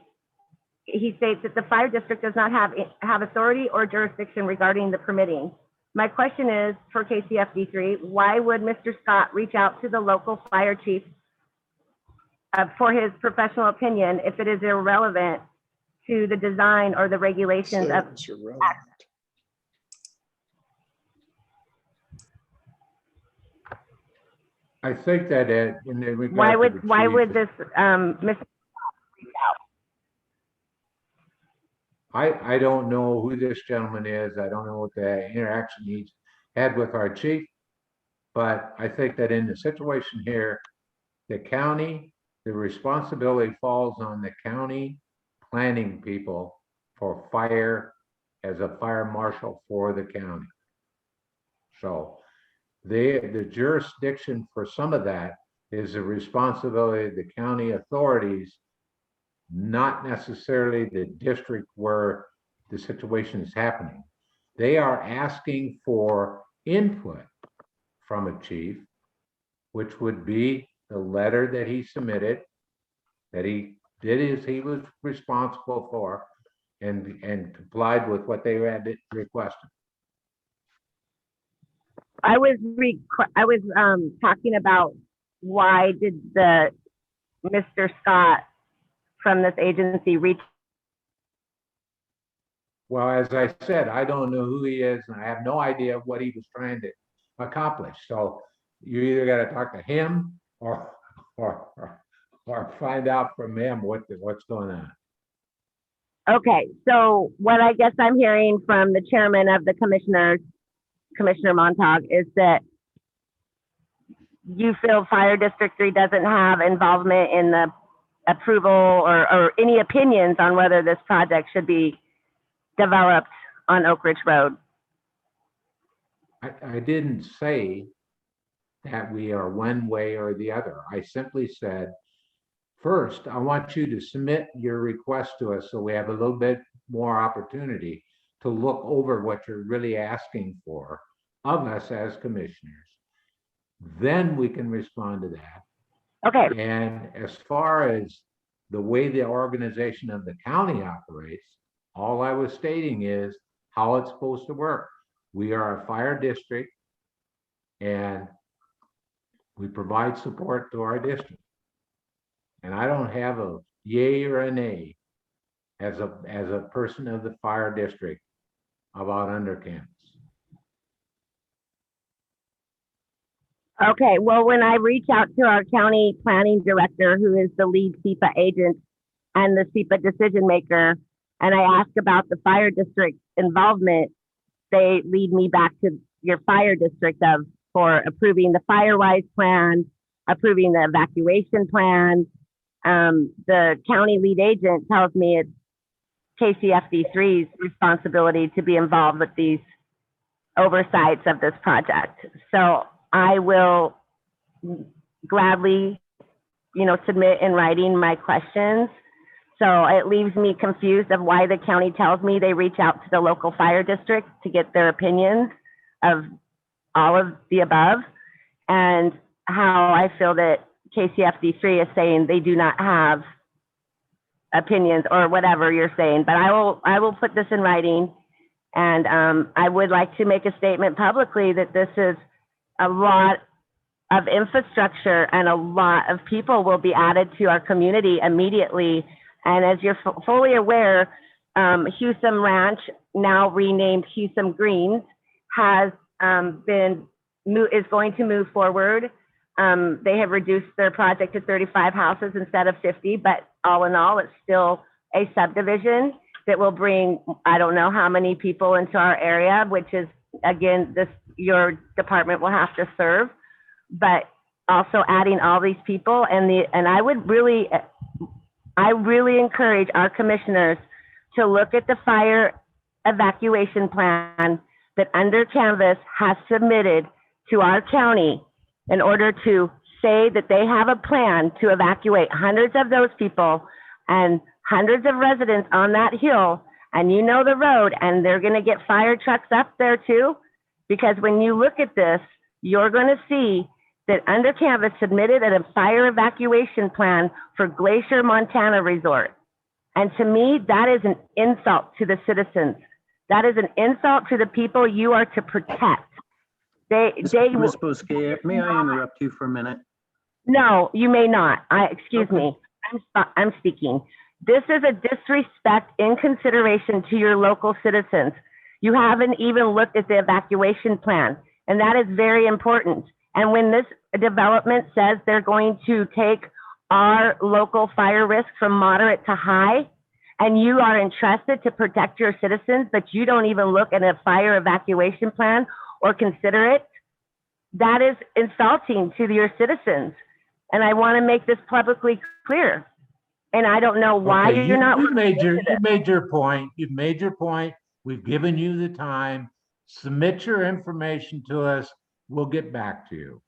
he states that the fire district does not have authority or jurisdiction regarding the permitting. My question is for KCFD3, why would Mr. Scott reach out to the local fire chief for his professional opinion if it is irrelevant to the design or the regulations of It's irrelevant. I think that in regard why to would the why chief, would this Mr. reach out? I don't know who this gentleman is. I don't know what the interaction he's had with our chief. But I think that in the situation here, the county, the responsibility falls on the county planning people for fire as a fire marshal for the county. So the jurisdiction for some of that is the responsibility of the county authorities, not necessarily the district where the situation is happening. They are asking for input from a chief, which would be the letter that he submitted, that he did as he was responsible for, and complied with what they had requested. I was talking about why did the Mr. Scott from this agency reach? Well, as I said, I don't know who he is, and I have no idea what he was trying to accomplish. So you either got to talk to him or find out from him what's going on. Okay, so what I guess I'm hearing from the chairman of the commissioners, Commissioner Montauk, is that you feel Fire District 3 doesn't have involvement in the approval or any opinions on whether this project should be developed on Oak Ridge Road. I didn't say that we are one way or the other. I simply said, first, I want you to submit your request to us so we have a little bit more opportunity to look over what you're really asking for of us as commissioners. Then we can respond to that. Okay, And as far as the way the organization of the county operates, all I was stating is how it's supposed to work. We are a fire district and we provide support to our district. And I don't have a yay or a nay as a person of the fire district about under campus. okay. Well, when I reach out to our county planning director, who is the lead SEPA agent and the SEPA decision maker, and I ask about the fire district involvement, they lead me back to your fire district for approving the Firewise plan, approving the evacuation plan. The county lead agent tells me it's KCFD3's responsibility to be involved with these oversights of this project. So I will gladly submit in writing my questions. So it leaves me confused of why the county tells me they reach out to the local fire district to get their opinions of all of the above, and how I feel that KCFD3 is saying they do not have opinions or whatever you're saying. But I will put this in writing, and I would like to make a statement publicly that this is a lot of infrastructure and a lot of people will be added to our community immediately. And as you're fully aware, Hewsome Ranch, now renamed Hewsome Greens, has is going to move forward. They have reduced their project to 35 houses instead of 50, but all in all, it's still a subdivision that will bring, I don't know how many people into our area, which is, again, your department will have to serve, but also adding all these people. And I really encourage our commissioners to look at the fire evacuation plan that Under Canvas has submitted to our county in order to say that they have a plan to evacuate hundreds of those people and hundreds of residents on that hill. And you know the road, and they're going to get fire trucks up there too. Because when you look at this, you're going to see that Under Canvas submitted a fire evacuation plan for Glacier, Montana Resort. And to me, that is an insult to the citizens. That is an insult to the people you are to protect. Ms. Bosque, may I interrupt you for a minute? No, you may not. Excuse me. I'm speaking. This is a disrespect, inconsideration to your local citizens. You haven't even looked at the evacuation plan, and that is very important. And when this development says they're going to take our local fire risk from moderate to high, and you are entrusted to protect your citizens, but you don't even look at a fire evacuation plan or consider it, that is insulting to your citizens. And I want to make this publicly clear. And I don't know why Okay, you're not. You made your point. You've made your point. We've given you the time. Submit your information to us. We'll get back to you.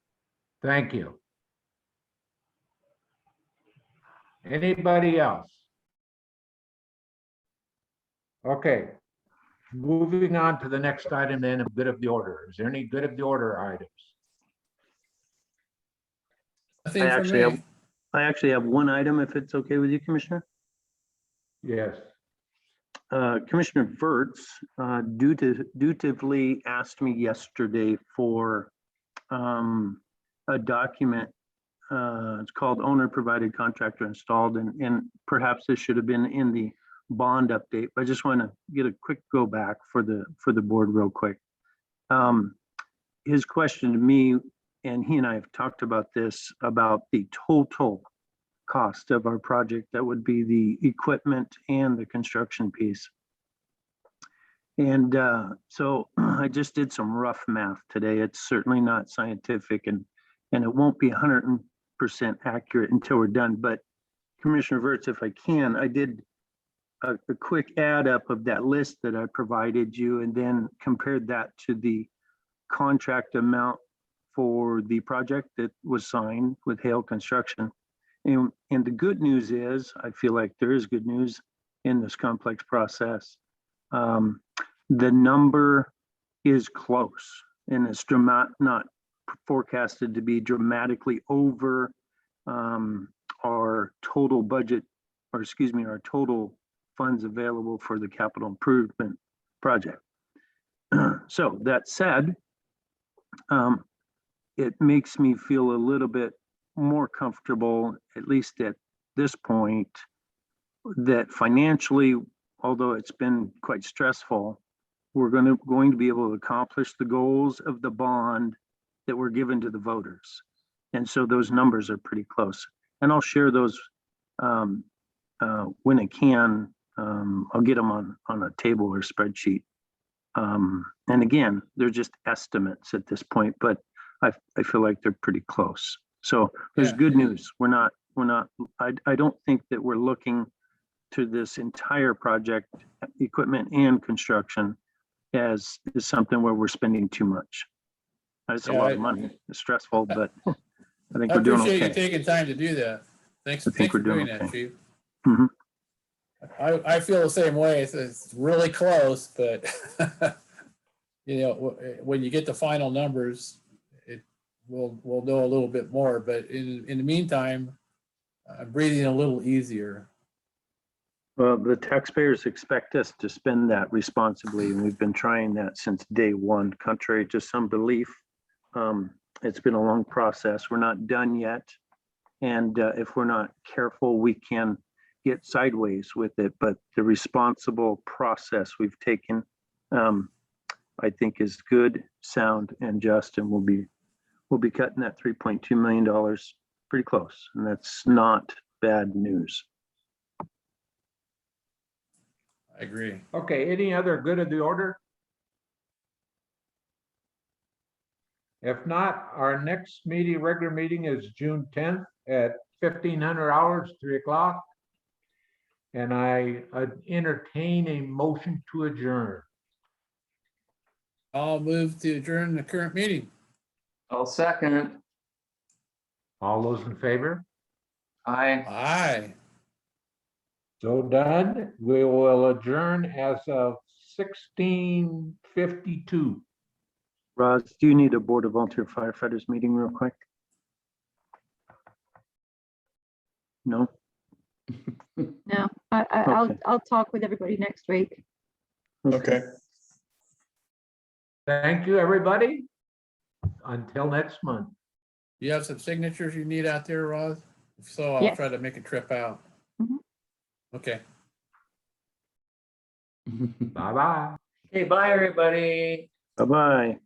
Thank you. Anybody else? Okay. Moving on to the next item then of good of the order. Is there any good of the order items? I think for me, I actually have one item, if it's okay with you, Commissioner. Yes. Commissioner Verts dutifully asked me yesterday for a document. It's called owner provided contractor installed, and perhaps this should have been in the bond update, but I just want to get a quick go back for the board real quick. His question to me, and he and I have talked about this, about the total cost of our project. That would be the equipment and the construction piece. And so I just did some rough math today. It's certainly not scientific, and it won't be 100% accurate until we're done. But Commissioner Verts, if I can, I did a quick add up of that list that I provided you, and then compared that to the contract amount for the project that was signed with Hale Construction. And the good news is, I feel like there is good news in this complex process. The number is close, and it's not forecasted to be dramatically over our total budget, or excuse me, our total funds available for the capital improvement project. So that said, it makes me feel a little bit more comfortable, at least at this point, that financially, although it's been quite stressful, we're going to be able to accomplish the goals of the bond that were given to the voters. And so those numbers are pretty close. And I'll share those when I can. I'll get them on a table or spreadsheet. And again, they're just estimates at this point, but I feel like they're pretty close. So there's good news. I don't think that we're looking to this entire project, equipment and construction, as something where we're spending too much. It's a lot of money. It's stressful, but I think I we're doing appreciate you okay. taking time to do that. Thanks, I think thanks for we're doing doing that, okay. Chief. Mhm. I feel the same way. It's really close, but you know, when you get the final numbers, we'll know a little bit more, but in the meantime, I'm breathing a little easier. Well, the taxpayers expect us to spend that responsibly, and we've been trying that since day one, contrary to some belief. It's been a long process. We're not done yet. And if we're not careful, we can get sideways with it. But the responsible process we've taken, I think is good, sound, and just, and we'll be cutting that $3.2 million pretty close. And that's not bad news. I agree. Okay, any other good of the order? If not, our next meeting, regular meeting is June 10th at 1500 hours, 3 o'clock. And I entertain a motion to adjourn. I'll move to adjourn the current meeting. I'll second. All those in favor? Aye. Aye. So done. We will adjourn as of 16:52. Roz, do you need a Board of Volunteer Firefighters meeting real quick? No? No, I'll talk with everybody next week. Okay. Thank you, everybody. Until next month. You have some signatures you need out there, Roz? If so, I'll Yes. try to make a trip out. Mhm. Okay. Bye-bye. Okay, bye, everybody. Bye-bye.